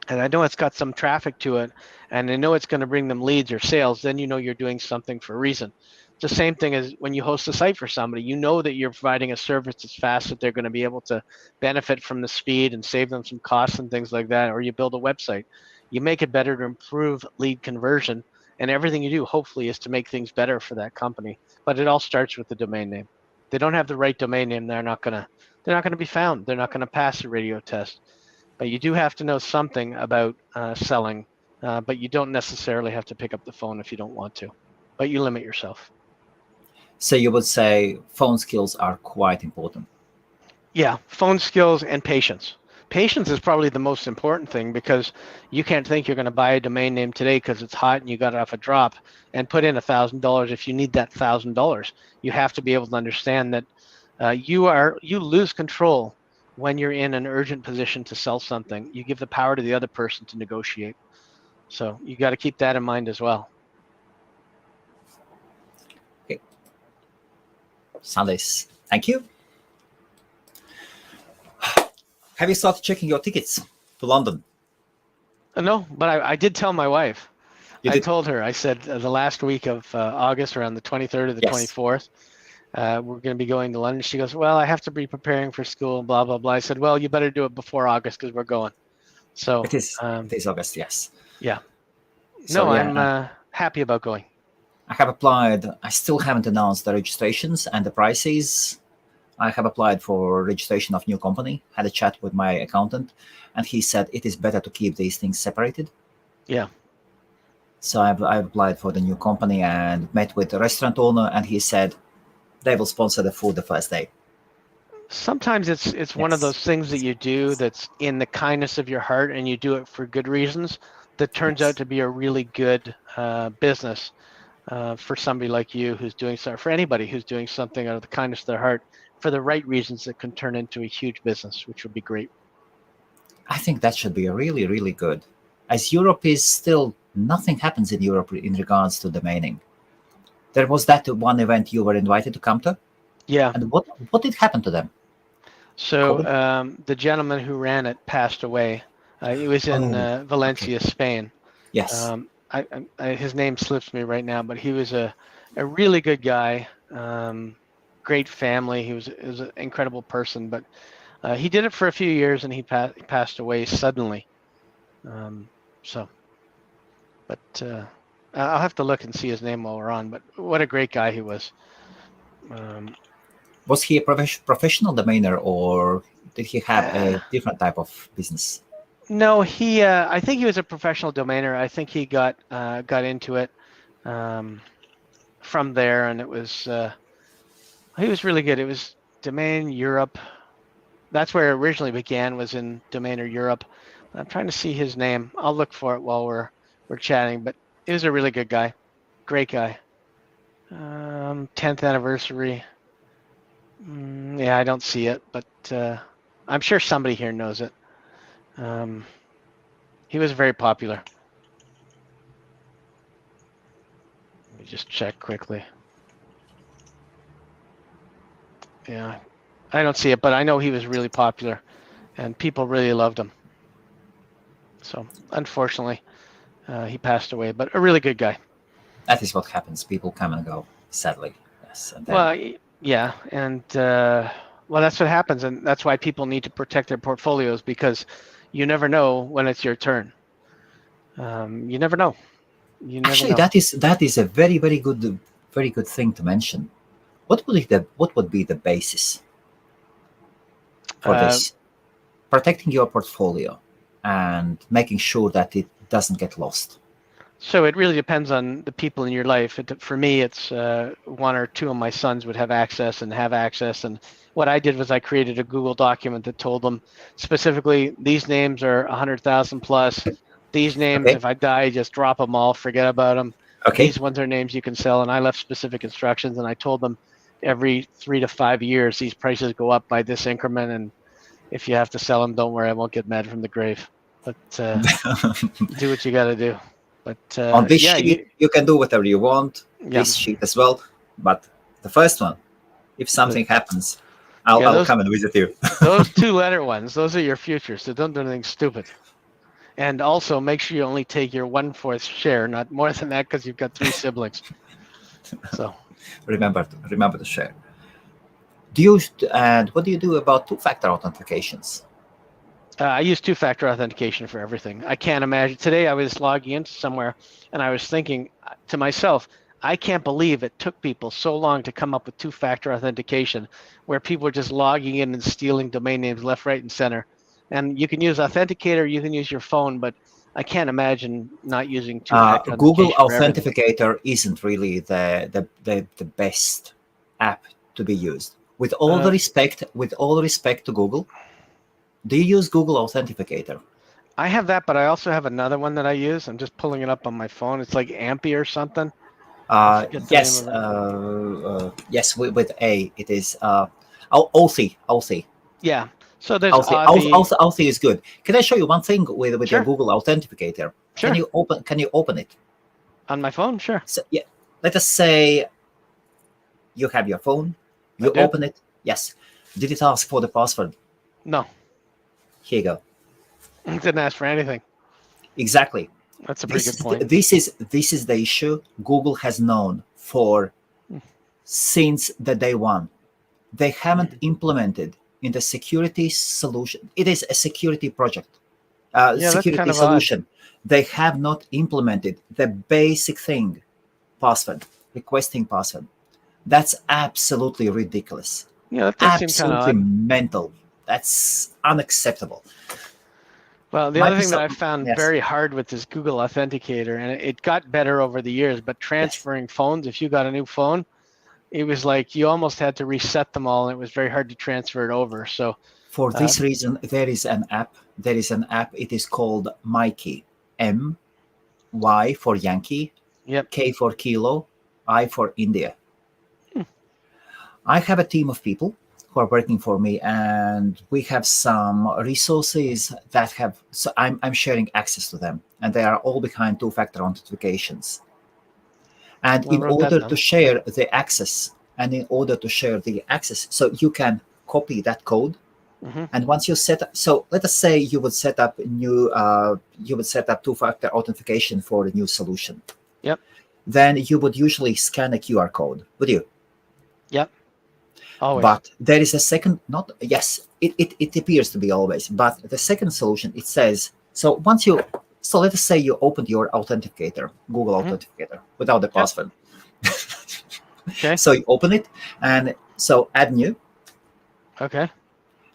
and I know it's got some traffic to it, and I know it's going to bring them leads or sales, then you know you're doing something for a reason. It's the same thing as when you host a site for somebody. You know that you're providing a service that's fast, that they're going to be able to benefit from the speed and save them some costs and things like that, or you build a website. You make it better to improve lead conversion, and everything you do, hopefully, is to make things better for that company. But it all starts with the domain name. If they don't have the right domain name, they're not going to be found. They're not going to pass the radio test. But you do have to know something about selling, but you don't necessarily have to pick up the phone if you don't want to, but you limit yourself. So you would say phone skills are quite important. Yeah, phone skills and patience. Patience is probably the most important thing, because you can't think you're going to buy a domain name today because it's hot and you got it off a drop and put in $1,000 if you need that $1,000. You have to be able to understand that you lose control when you're in an urgent position to sell something. You give the power to the other person to negotiate. So you got to keep that in mind as well. Okay. Sundays. Thank you. Have you started checking your tickets to London? No, but I did tell my wife. You I did? told her, I said the last week of August, around the 23rd or the Yes. 24th, we're going to be going to London. She goes, well, I have to be preparing for school and blah, blah, blah. I said, well, you better do it before August because we're going. So It is August, yes. yeah. So No, yeah, I'm happy about going. I have applied. I still haven't announced the registrations and the prices. I have applied for registration of new company, had a chat with my accountant, and he said it is better to keep these things separated. Yeah. So I've applied for the new company and met with the restaurant owner, and he said they will sponsor the food the first day. Sometimes it's one of Yes. those things that you do that's in the kindness of your heart and you do it for good reasons that turns out to be a really good business for somebody like you who's doing something, for anybody who's doing something out of the kindness of their heart for the right reasons that can turn into a huge business, which would be great. I think that should be really, really good. As Europe is still, nothing happens in Europe in regards to domaining. There was that one event you were invited to come to. Yeah. And what did happen to them? So the gentleman who ran it passed away. It was in Valencia, okay. Spain. Yes. His name slips me right now, but he was a really good guy. Great family. He was an incredible person, but He did it for a few years, and he passed away suddenly. But I'll have to look and see his name while we're on. But what a great guy he was. Was he a professional domainer, or did he have a different type of business? No, he. I think he was a professional domainer. I think he got into it from there, and it was he was really good. It was Domain Europe. That's where it originally began. Was in Domainer Europe. I'm trying to see his name. I'll look for it while we're chatting. But he was a really good guy, great guy. 10th anniversary. Yeah, I don't see it, but I'm sure somebody here knows it. He was very popular. Let me just check quickly. Yeah, I don't see it, but I know he was really popular, and people really loved him. So, unfortunately, he passed away, but a really good guy. That is what happens. People come and go, sadly. Yes. And then... Well, yeah, and well, that's what happens, and that's why people need to protect their portfolios, because you never know when it's your turn. You never know. Actually, that is a very good thing to mention. What would be the basis for this? Protecting your portfolio and making sure that it doesn't get lost. So it really depends on the people in your life. For me, it's one or two of my sons would have access. And what I did was I created a Google document that told them specifically, these names are 100,000 plus. These names, Okay. If I die, just drop them all, forget about them. Okay. These ones are names you can sell. And I left specific instructions, and I told them every 3 to 5 years, these prices go up by this increment. And if you have to sell them, don't worry, I won't get mad from the grave. But do what you got to do. But on this sheet, you can do whatever you want. Yeah. This sheet as well. But the first one, if something happens, I'll come and visit you. Those 2-letter ones, those are your future. So don't do anything stupid. And also make sure you only take your 1/4 share, not more than that, because you've got 3 siblings. So remember to share. And what do you do about 2-factor authentications? I use 2-factor authentication for everything. I can't imagine. Today I was logging into somewhere, and I was thinking to myself, I can't believe it took people so long to come up with 2-factor authentication, where people are just logging in and stealing domain names left, right, and center. And you can use Authenticator, you can use your phone, but I can't imagine not using 2-factor authentication. Google Authenticator isn't really the best app to be used. With all the respect to Google. Do you use Google Authenticator? I have that, but I also have another one that I use. I'm just pulling it up on my phone. It's like Ampy or something. Yes, yes, with A. It is Authy. Yeah. So there's Authy is good. Can I show you one thing with Sure. your Google Authenticator? Sure. Can you open it? On my phone? Sure. So, yeah. Let us say you have your phone. You open it. Yes. Did it ask for the password? No. Here you go. It didn't ask for anything. Exactly. That's a pretty good point. This is the issue Google has known for since the day one. They haven't implemented in the security solution. It is a security project, security solution. They have not implemented the basic thing, password, requesting password. That's absolutely ridiculous. Yeah, that does seem kind of absolutely mental. That's unacceptable. Well, the other thing that I found very hard with this Google Authenticator, and it got better over the years, but transferring phones, if you got a new phone, it was like you almost had to reset them all, and it was very hard to transfer it over. So for this reason, there is an app. It is called MyKey. M-Y for Yankee, K for Kilo, I for India. I have a team of people who are working for me, and we have some resources that have. So I'm sharing access to them, and they are all behind 2-factor authentications. And in order to share the access, so you can copy that code, and once you set up, so let us say you would set up 2-factor authentication for a new solution. Yep. Then you would usually scan a QR code, would you? Yep. Always. But there is a second, It appears to be always. But the second solution, it says, so let us say you opened your authenticator, Google Authenticator, without the password. Okay. So you open it, and so add new. Okay.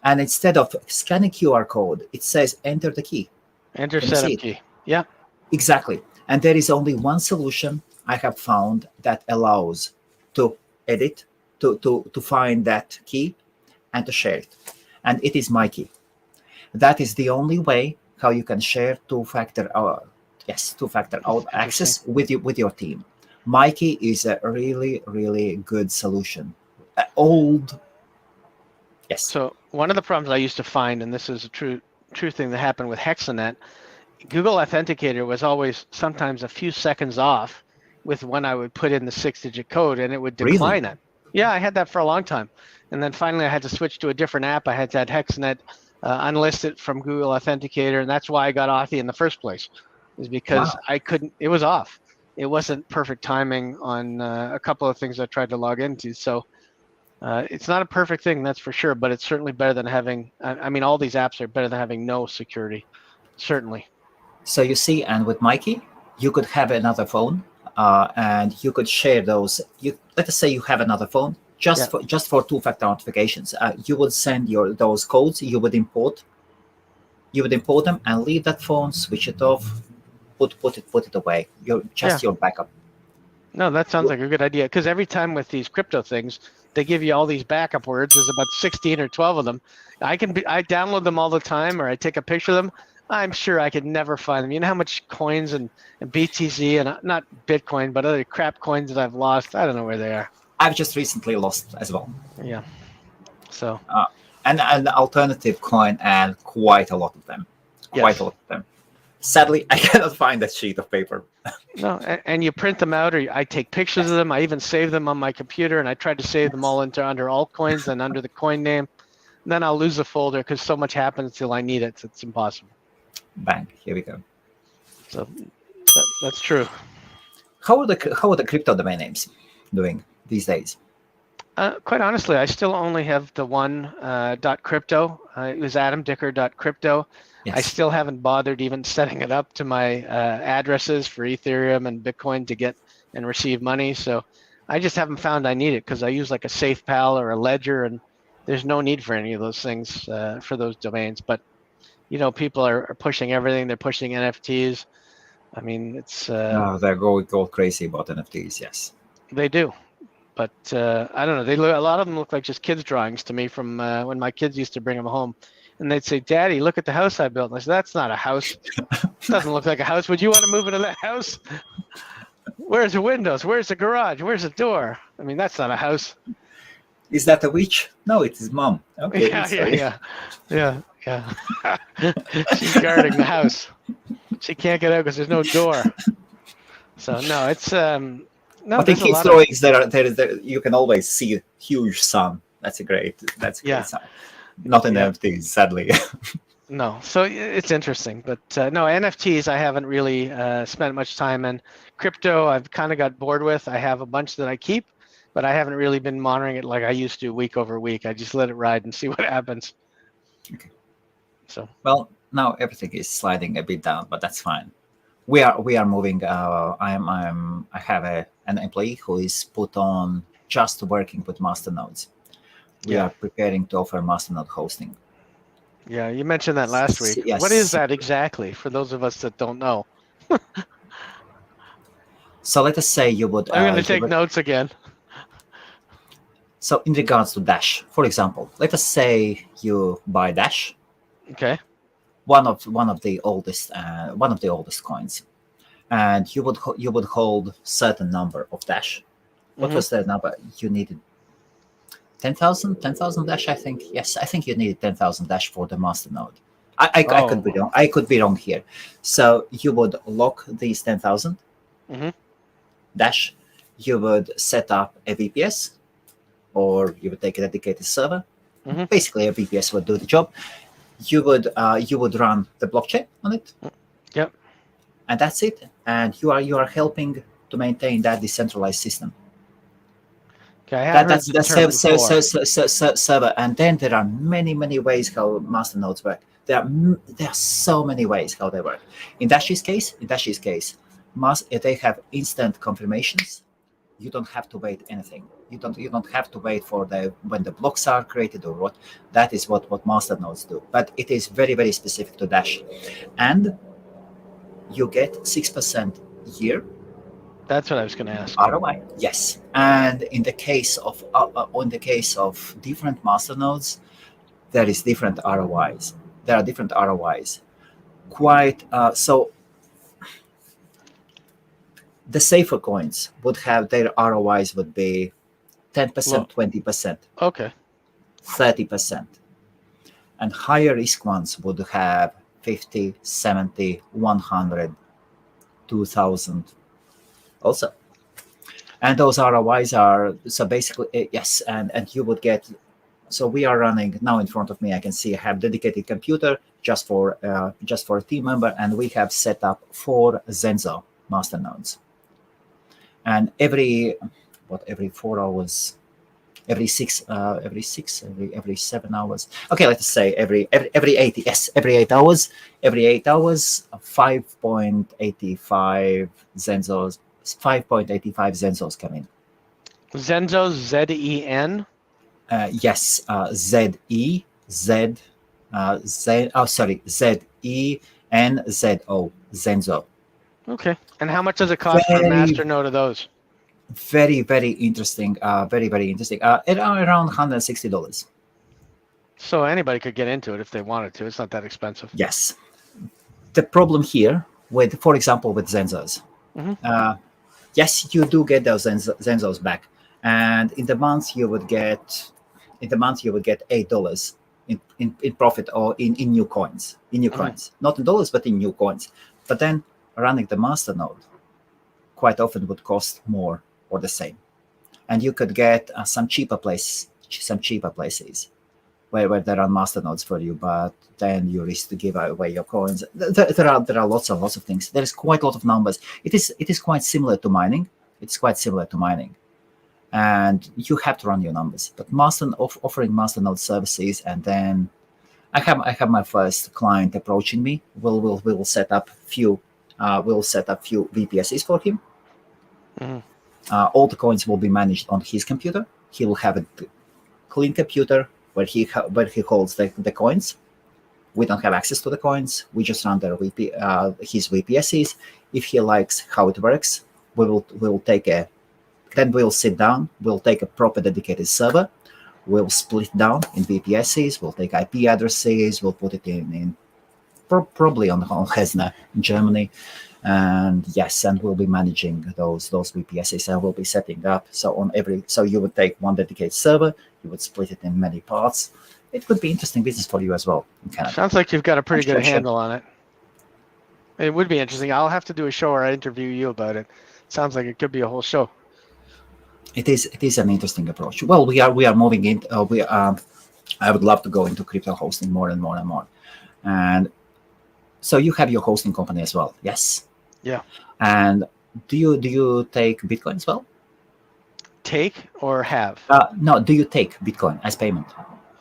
And instead of scanning QR code, it says enter the key. Enter Can you see setup it? key. Yeah. Exactly. And there is only one solution I have found that allows to edit, to find that key and to share it. And it is my key. That is the only way how you can share two-factor access with your team. My key is a really, really good solution. Old. Yes. So one of the problems I used to find, and this is a true thing that happened with Hexanet, Google Authenticator was always sometimes a few seconds off with when I would put in the 6-digit code, and it would decline it. Yeah, I had that for a long time. And then finally I had to switch to a different app. I had to add Hexanet, unlist it from Google Authenticator, and that's why I got Authy in the first place, is because I couldn't, it was off. It wasn't perfect timing on a couple of things I tried to log into. So it's not a perfect thing, that's for sure, but it's certainly better than having, I mean, all these apps are better than having no security, certainly. So you see, and with Mikey, you could have another phone, and you could share those. Let us say you have another phone just for two-factor authentications. You would send those codes. You would import them and leave that phone, switch it off, put it away. Your backup. No, that sounds like a good idea, because every time with these crypto things, they give you all these backup words. There's about 16 or 12 of them. I download them all the time, or I take a picture of them. I'm sure I could never find them. You know how much coins and BTC and not Bitcoin, but other crap coins that I've lost? I don't know where they are. I've just recently lost as well. Yeah. So. And an alternative coin, and quite a lot of them. Quite a lot of them. Sadly, I cannot find that sheet of paper. No, and you print them out, or I take pictures of them. I even save them on my computer, and I tried to save them all under altcoins and under the coin name. And then I'll lose the folder because so much happens till I need it. So it's impossible. Bang! Here we go. So that's true. How are the crypto domain names doing these days? Quite honestly, I still only have the one .crypto. It was adamdicker.crypto. Yes. I still haven't bothered even setting it up to my addresses for Ethereum and Bitcoin to get and receive money. So I just haven't found I need it, because I use like a SafePal or a Ledger, and there's no need for any of those things for those domains. But you know, people are pushing everything. They're pushing NFTs. I mean, it's they're going crazy about NFTs. Yes, they do. But I don't know. A lot of them look like just kids' drawings to me from when my kids used to bring them home, and they'd say, "Daddy, look at the house I built." And I said, "That's not a house. It doesn't look like a house. Would you want to move into that house? Where's the windows? Where's the garage? Where's the door? I mean, that's not a house." Is that a witch? No, it is Mom. Okay. Yeah. She's guarding the house. She can't get out because there's no door. So no, it's no. But in kids' drawings, there you can always see a huge sun. That's a great sign. Not in NFTs, sadly. No, so it's interesting, but no, NFTs I haven't really spent much time in. Crypto I've kind of got bored with. I have a bunch that I keep, but I haven't really been monitoring it like I used to week over week. I just let it ride and see what happens. Okay. So well, now everything is sliding a bit down, but that's fine. We are moving. I have an employee who is put on just working with masternodes. We are preparing to offer masternode hosting. Yeah, you mentioned that last week. Yes. What is that exactly for those of us that don't know? So let us say you would. I'm going to take notes again. So in regards to Dash, for example, let us say you buy Dash. Okay. One of the oldest coins, and you would hold certain number of Dash. What was the number you needed? 10,000 Dash, I think. Yes, I think you needed 10,000 Dash for the masternode. I could be wrong. I could be wrong here. So you would lock these 10,000 Dash. You would set up a VPS, or you would take a dedicated server. Basically, a VPS would do the job. You would run the blockchain on it. Yep. And that's it. And you are helping to maintain that decentralized system. Okay, I have heard That's the the term before. server. And then there are many ways how master nodes work. There are so many ways how they work. In Dashi's case, they have instant confirmations. You don't have to wait anything. You don't have to wait for when the blocks are created or what. That is what master nodes do. But it is very specific to Dash, and you get 6% year That's what I was going to ask. ROI. Yes, and in the case of different master nodes, there is different ROIs. There are different ROIs. Quite so. The safer coins would have their ROIs would be 10%, 20%, Okay. 30%, and higher risk ones would have 50, 70, 100, 2000 also. And those ROIs are so basically yes, and you would get. So we are running now in front of me. I can see I have dedicated computer just for a team member, and we have set up 4 Zenzo master nodes. And every 4 hours, every 7 hours. Okay, let's say every 8, yes, every 8 hours, 5.85 Zenzos, 5.85 Zenzos come in. Zenzo, Zen. Yes, Z E Z Z. Oh, sorry, Z E N Z O Zenzo. Okay. And how much does it cost for a master node of those? Very interesting. Very interesting. Around $160. So anybody could get into it if they wanted to. It's not that expensive. Yes. The problem here with, for example, with Zenzos, yes, you do get those Zenzos back, and in the month you would get $8 in profit or in new coins, not in dollars but in new coins. But then running the master node quite often would cost more or the same, and you could get some cheaper places where there are master nodes for you, but then you risk to give away your coins. There are lots of things. There is quite a lot of numbers. It is quite similar to mining. And you have to run your numbers. But offering master node services, and then I have my first client approaching me. We'll set up few VPSs for him. All the coins will be managed on his computer. He will have a clean computer where he holds the coins. We don't have access to the coins. We just run his VPSs. If he likes how it works, then we'll sit down. We'll take a proper dedicated server. We'll split down in VPSs. We'll take IP addresses. We'll put it in probably on Hesna in Germany. And yes, and we'll be managing those VPSs, and we'll be setting up. So you would take one dedicated server, you would split it in many parts. It could be interesting business for you as well in Canada. Sounds like you've got a pretty good handle on it. It would be interesting. I'll have to do a show where I interview you about it. Sounds like it could be a whole show. It is an interesting approach. Well, we are moving in. I would love to go into crypto hosting more and more and more. And so you have your hosting company as well, yes? Yeah. And do you take Bitcoin as well? Take or have? No. Do you take Bitcoin as payment?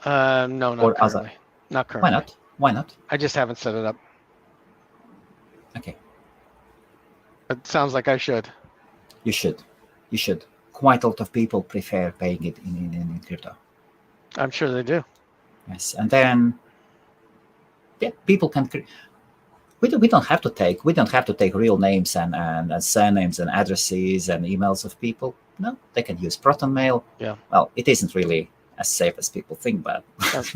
No, not currently. Not currently. Why not? I just haven't set it up. Okay. It sounds like I should. You should. Quite a lot of people prefer paying it in crypto. I'm sure they do. Yes, and then people can. We don't have to take real names and surnames and addresses and emails of people. No, they can use Proton Mail. Yeah. Well, it isn't really as safe as people think, but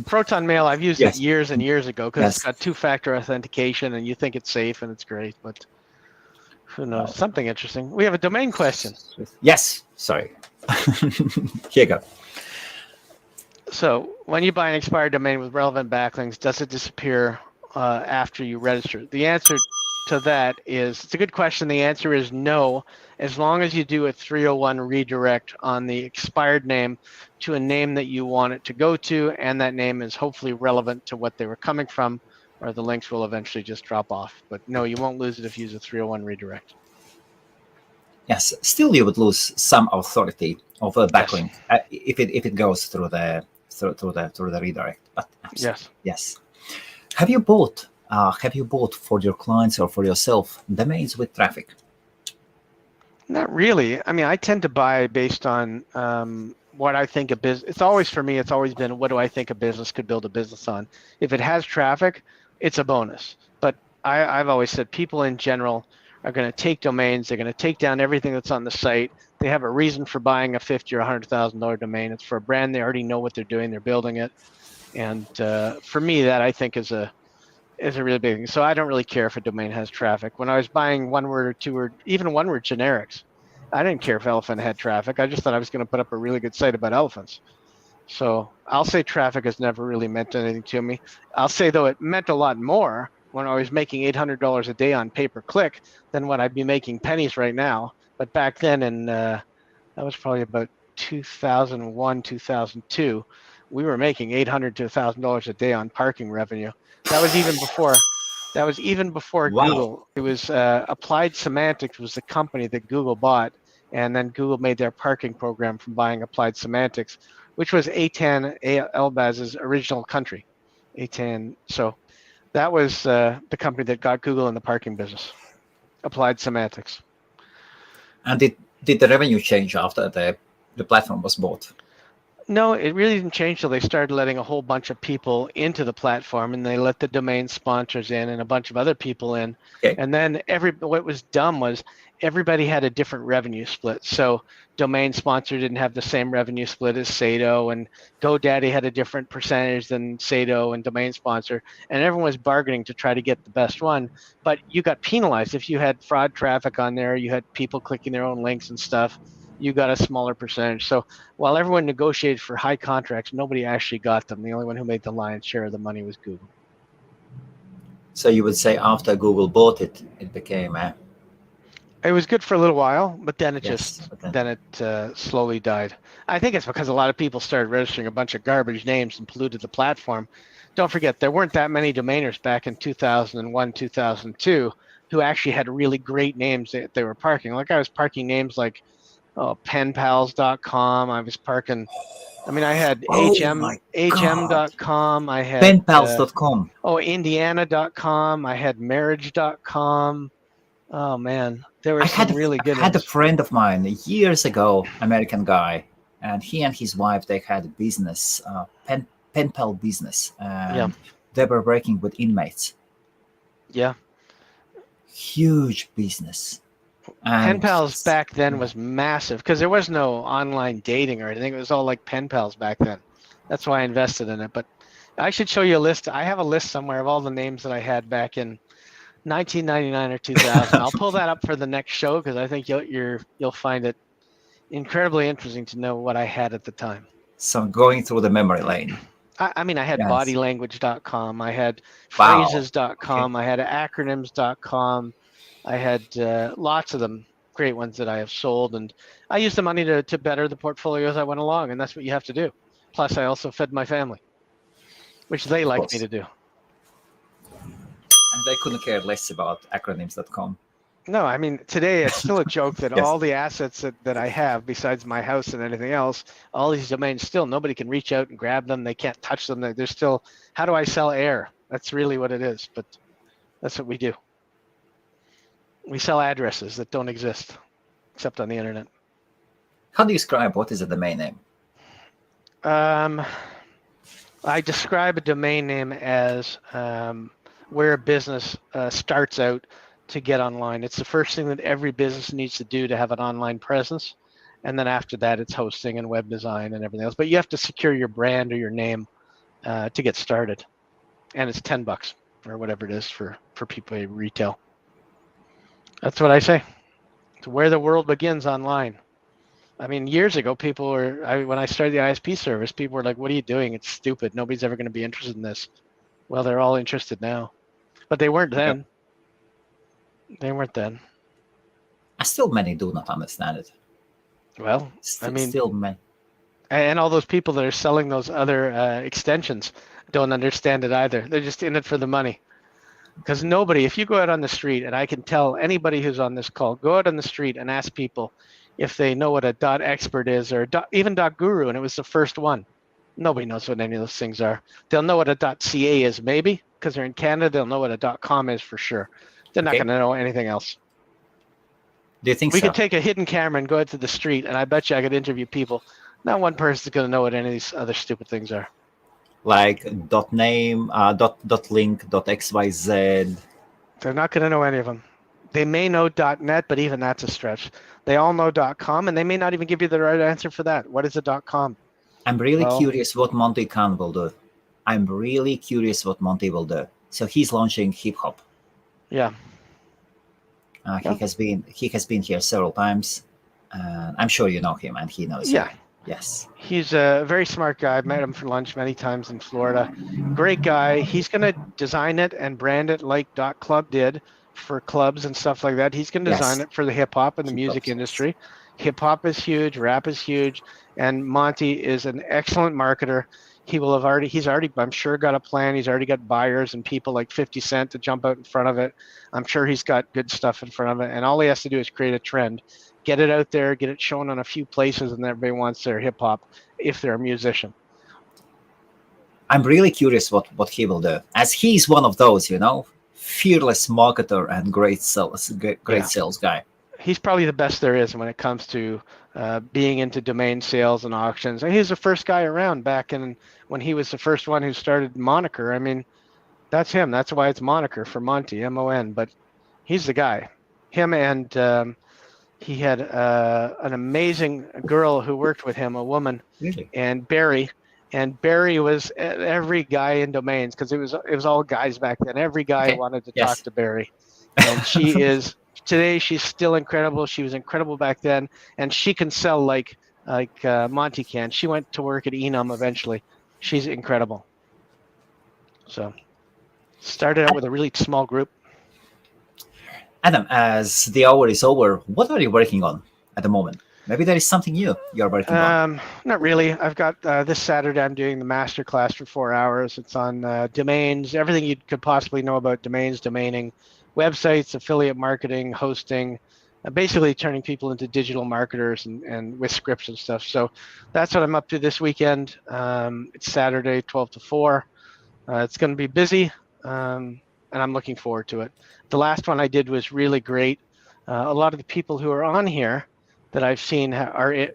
Proton Mail, I've used it years and years ago because it's got 2-factor authentication, and you think it's safe and it's great, but who knows? Something interesting. We have a domain question. Yes. Sorry. Here you go. So when you buy an expired domain with relevant backlinks, does it disappear after you register? The answer to that is, it's a good question. The answer is no, as long as you do a 301 redirect on the expired name to a name that you want it to go to, and that name is hopefully relevant to what they were coming from, or the links will eventually just drop off. But no, you won't lose it if you use a 301 redirect. Yes, still you would lose some authority of a Yes. backlink if it goes through the redirect. But Yes. yes. Have you bought for your clients or for yourself domains with traffic? Not really. I mean, I tend to buy based on what I think a business. It's always for me. It's always been what do I think a business could build a business on. If it has traffic, it's a bonus. But I've always said people in general are going to take domains. They're going to take down everything that's on the site. They have a reason for buying a $50,000 or $100,000 domain. It's for a brand. They already know what they're doing. They're building it. And for me, that I think is a really big thing. So I don't really care if a domain has traffic. When I was buying one word or two word, even one word generics, I didn't care if elephant had traffic. I just thought I was going to put up a really good site about elephants. So I'll say traffic has never really meant anything to me. I'll say though it meant a lot more when I was making $800 a day on pay-per-click than what I'd be making pennies right now. But back then, and that was probably about 2001, 2002, we were making $800 to $1,000 a day on parking revenue. That was even before. That was even before Wow. Google. It was Applied Semantics was the company that Google bought, and then Google made their parking program from buying Applied Semantics, which was ATAN Elbaz's original country. ATAN. So that was the company that got Google in the parking business. Applied Semantics. And did the revenue change after the platform was bought? No, it really didn't change till they started letting a whole bunch of people into the platform, and they let the domain sponsors in and a bunch of other people in. Okay. And then what was dumb was everybody had a different revenue split. So domain sponsor didn't have the same revenue split as Sado, and GoDaddy had a different percentage than Sado and domain sponsor, and everyone was bargaining to try to get the best one. But you got penalized if you had fraud traffic on there, you had people clicking their own links and stuff, you got a smaller percentage. So while everyone negotiated for high contracts, nobody actually got them. The only one who made the lion's share of the money was Google. So you would say after Google bought it, it became It was good for a little while, but then it yes, slowly died. I think it's because a lot of people started registering a bunch of garbage names and polluted the platform. Don't forget, there weren't that many domainers back in 2001, 2002 who actually had really great names that they were parking. Like I was parking names like penpals.com. I was parking. I mean, I had oh my God, hm.com. I had penpals.com. indiana.com. I had marriage.com. Oh man, there were some really good I had a ones. friend of mine years ago, American guy, and he and his wife, they had a business, pen pal business, and they were working with inmates. Yeah. Huge business. Pen And pals back then was massive because there was no online dating or anything. It was all like pen pals back then. That's why I invested in it. But I should show you a list. I have a list somewhere of all the names that I had back in 1999 or 2000. I'll pull that up for the next show because I think you'll find it incredibly interesting to know what I had at the time. so going through the memory lane. I mean, I had Yes. bodylanguage.com. I had Wow. phrases.com. Okay. I had acronyms.com. I had lots of them, great ones that I have sold. And I used the money to better the portfolio as I went along. And that's what you have to do. Plus, I also fed my family, which they liked me to do. And they couldn't care less about acronyms.com. No, I mean, today it's still a joke that Yes. all the assets that I have, besides my house and anything else, all these domains, still nobody can reach out and grab them. They can't touch them. They're still, how do I sell air? That's really what it is. But that's what we do. We sell addresses that don't exist, except on the internet. How do you describe what is a domain name? I describe a domain name as where a business starts out to get online. It's the first thing that every business needs to do to have an online presence. And then after that, it's hosting and web design and everything else. But you have to secure your brand or your name to get started. And it's $10 or whatever it is for people in retail. That's what I say. It's where the world begins online. I mean, years ago, when I started the ISP service, people were like, what are you doing? It's stupid. Nobody's ever going to be interested in this. Well, they're all interested now. But they weren't then. They weren't then. Still many do not understand it. Well, I mean, still many. And all those people that are selling those other extensions don't understand it either. They're just in it for the money. Because nobody, if you go out on the street, and I can tell anybody who's on this call, go out on the street and ask people if they know what a .expert is or even .guru, and it was the first one. Nobody knows what any of those things are. They'll know what a .ca is, maybe, because they're in Canada. They'll know what a .com is for sure. They're not Okay. going to know anything else. Do you think We so? could take a hidden camera and go out to the street, and I bet you I could interview people. Not one person's going to know what any of these other stupid things are. Like .name, .link, .xyz. They're not going to know any of them. They may know .net, but even that's a stretch. They all know .com, and they may not even give you the right answer for that. What is a .com? I'm really curious what Monty Khan will do. I'm really curious what Monty will do. So he's launching hip hop. Yeah. He has been here several times. I'm sure you know him, and he knows you. Yes. He's a very smart guy. I've met him for lunch many times in Florida. Great guy. He's going to design it and brand it like .club did for clubs and stuff like that. He's going to design it for the hip hop and the music industry. Hip hop is huge, rap is huge, and Monty is an excellent marketer. He's already, I'm sure, got a plan. He's already got buyers and people like 50 Cent to jump out in front of it. I'm sure he's got good stuff in front of it. And all he has to do is create a trend, get it out there, get it shown on a few places, and everybody wants their hip hop if they're a musician. I'm really curious what he will do, as he's one of those, fearless marketer and great sales guy. He's probably the best there is when it comes to being into domain sales and auctions. And he's the first guy around back when he was the first one who started Moniker. I mean, that's him. That's why it's Moniker for Monty, M-O-N. But he's the guy. Him and he had an amazing girl who worked with him, a woman, really? And Barry. And Barry was every guy in domains because it was all guys back then. Every guy wanted to talk to Barry. And she is... Today, she's still incredible. She was incredible back then, and she can sell like Monty can. She went to work at Enum eventually. She's incredible. So, started out with a really small group. Adam, as the hour is over, what are you working on at the moment? Maybe there is something new you're working on. Not really. I've got this Saturday, I'm doing the master class for 4 hours. It's on domains, everything you could possibly know about domains, domaining, websites, affiliate marketing, hosting, basically turning people into digital marketers and with scripts and stuff. So that's what I'm up to this weekend. It's Saturday, 12 to 4. It's going to be busy, and I'm looking forward to it. The last one I did was really great. A lot of the people who are on here that I've seen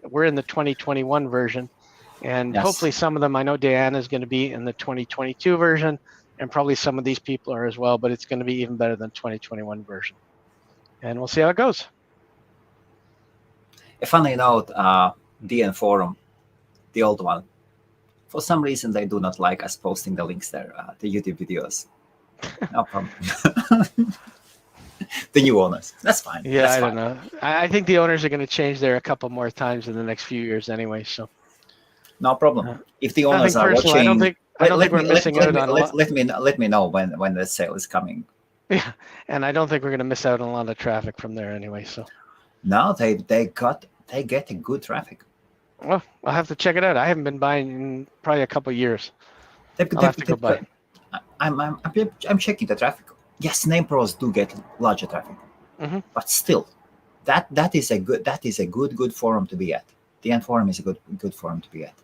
we're in the 2021 version, and hopefully some of them, I know Diana is going to be in the 2022 version, and probably some of these people are as well, but it's going to be even better than 2021 version. And we'll see how it goes. A funny note, DN Forum, the old one, for some reason they do not like us posting the links there, the YouTube videos. No problem. The new owners, that's fine. Yeah, I don't know. I think the owners are going to change there a couple more times in the next few years anyway, so. No problem. If the owners are watching... I don't think we're missing out on a lot. Let me know when the sale is coming. Yeah, and I don't think we're going to miss out on a lot of traffic from there anyway. So. No, they get a good traffic. Well, I'll have to check it out. I haven't been buying in probably a couple of years. I'll have to go buy. I'm checking the traffic. Yes, name pros do get larger traffic, but still, that is a good forum to be at. The DN forum is a good forum to be at.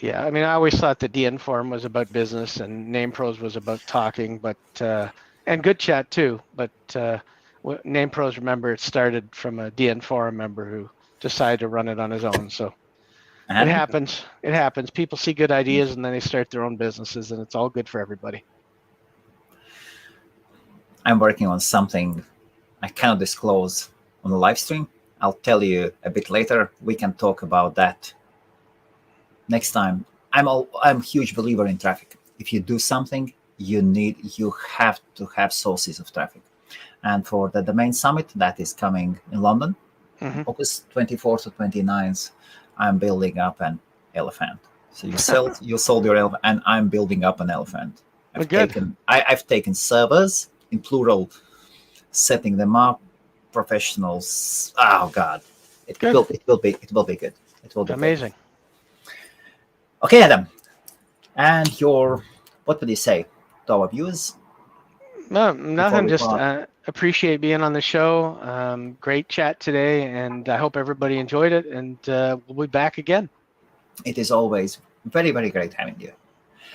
Yeah, I mean, I always thought the DN forum was about business and Name Pros was about talking, but and good chat too. But Name Pros, remember, it started from a DN forum member who decided to run it on his own. So it happens. It happens. People see good ideas and then they start their own businesses, and it's all good for everybody. I'm working on something I cannot disclose on the live stream. I'll tell you a bit later. We can talk about that next time. I'm a huge believer in traffic. If you do something, you have to have sources of traffic. And for the domain summit that is coming in London, August 24th to 29th, I'm building up an elephant. So you sold your elephant, and I'm building up an elephant. I've taken servers in plural, setting them up, professionals. Oh God, it will be good. It will be amazing. Good. Okay, Adam, and what would you say to our viewers? No, before nothing. we Just part? appreciate being on the show. Great chat today, and I hope everybody enjoyed it. And we'll be back again. It is always very, very great having you.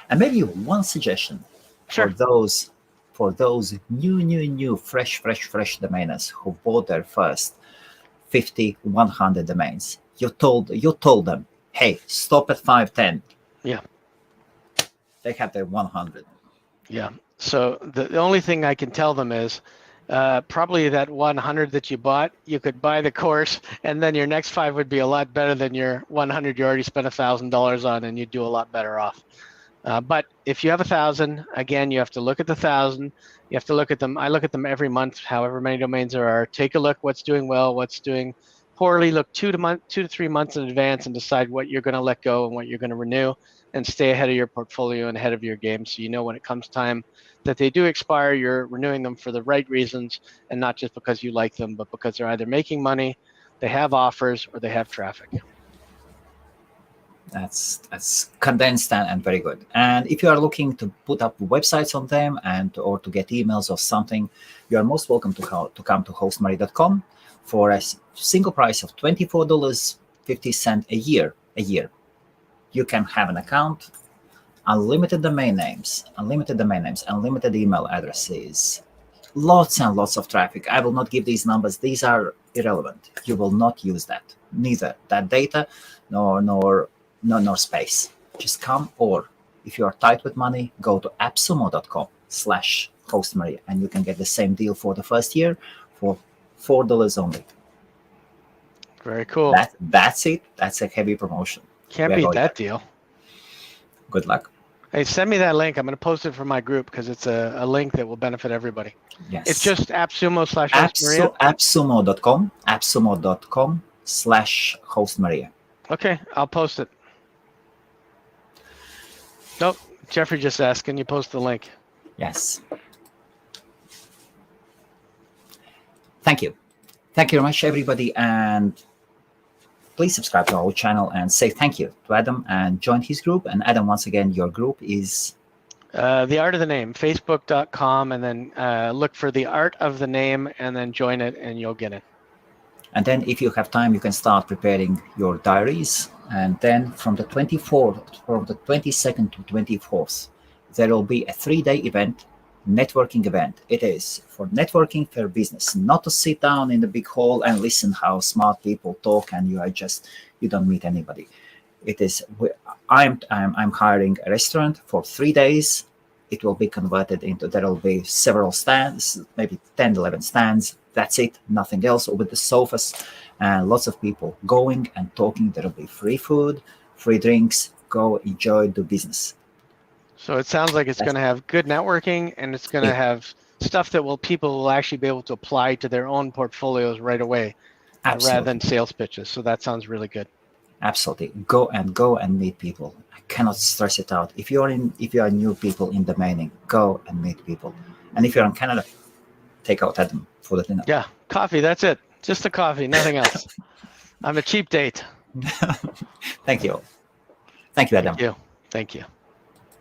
And maybe one suggestion Sure. for those new, fresh domainers who bought their first 50, 100 domains. You told them, hey, stop at 510. Yeah. They have their 100. Yeah. So the only thing I can tell them is probably that 100 that you bought, you could buy the course, and then your next 5 would be a lot better than your 100 you already spent $1,000 on, and you'd do a lot better off. But if you have 1,000, again, you have to look at the 1,000. You have to look at them. I look at them every month, however many domains there are. Take a look what's doing well, what's doing poorly. Look 2 to 3 months in advance and decide what you're going to let go and what you're going to renew, and stay ahead of your portfolio and ahead of your game, so you know when it comes time that they do expire, you're renewing them for the right reasons and not just because you like them, but because they're either making money, they have offers, or they have traffic. That's condensed and very good. And if you are looking to put up websites on them or to get emails or something, you are most welcome to come to HostMaria.com for a single price of $24.50 a year. You can have an account, unlimited domain names, unlimited email addresses, lots and lots of traffic. I will not give these numbers. These are irrelevant. You will not use that, neither that data nor space. Just come, or if you are tight with money, go to appsumo.com/HostMaria, and you can get the same deal for the first year for $4 only. Very cool. That's it. That's a heavy promotion. Can't beat that deal. Good luck. Hey, send me that link. I'm going to post it from my group because it's a link that will benefit everybody. Yes. It's just appsumo/HostMaria. appsumo.com/HostMaria. Okay, I'll post it. Nope, Jeffrey just asked, can you post the link? Yes. Thank you. Thank you very much, everybody. And please subscribe to our channel and say thank you to Adam and join his group. And Adam, once again, your group is? The Art of the Name, facebook.com, and then look for the Art of the Name and then join it and you'll get it. And then if you have time, you can start preparing your diaries. And then from the 22nd to 24th, there will be a 3-day event, networking event. It is for networking for business, not to sit down in the big hall and listen how smart people talk and you don't meet anybody. It is, I'm hiring a restaurant for 3 days. It will be converted into, there will be several stands, maybe 10, 11 stands. That's it, nothing else, with the sofas and lots of people going and talking. There will be free food, free drinks. Go enjoy, do business. So it sounds like it's going to have good networking, and it's going to have stuff that people will actually be able to apply to their own portfolios right away, rather than sales pitches. So that sounds really good. Absolutely. Go and meet people. I cannot stress it out. If you are new people in domaining, go and meet people. And if you're in Canada, take out Adam for the dinner. Yeah, coffee. That's it. Just a coffee, nothing else. I'm a cheap date. Thank you. Thank you, Adam. Thank you.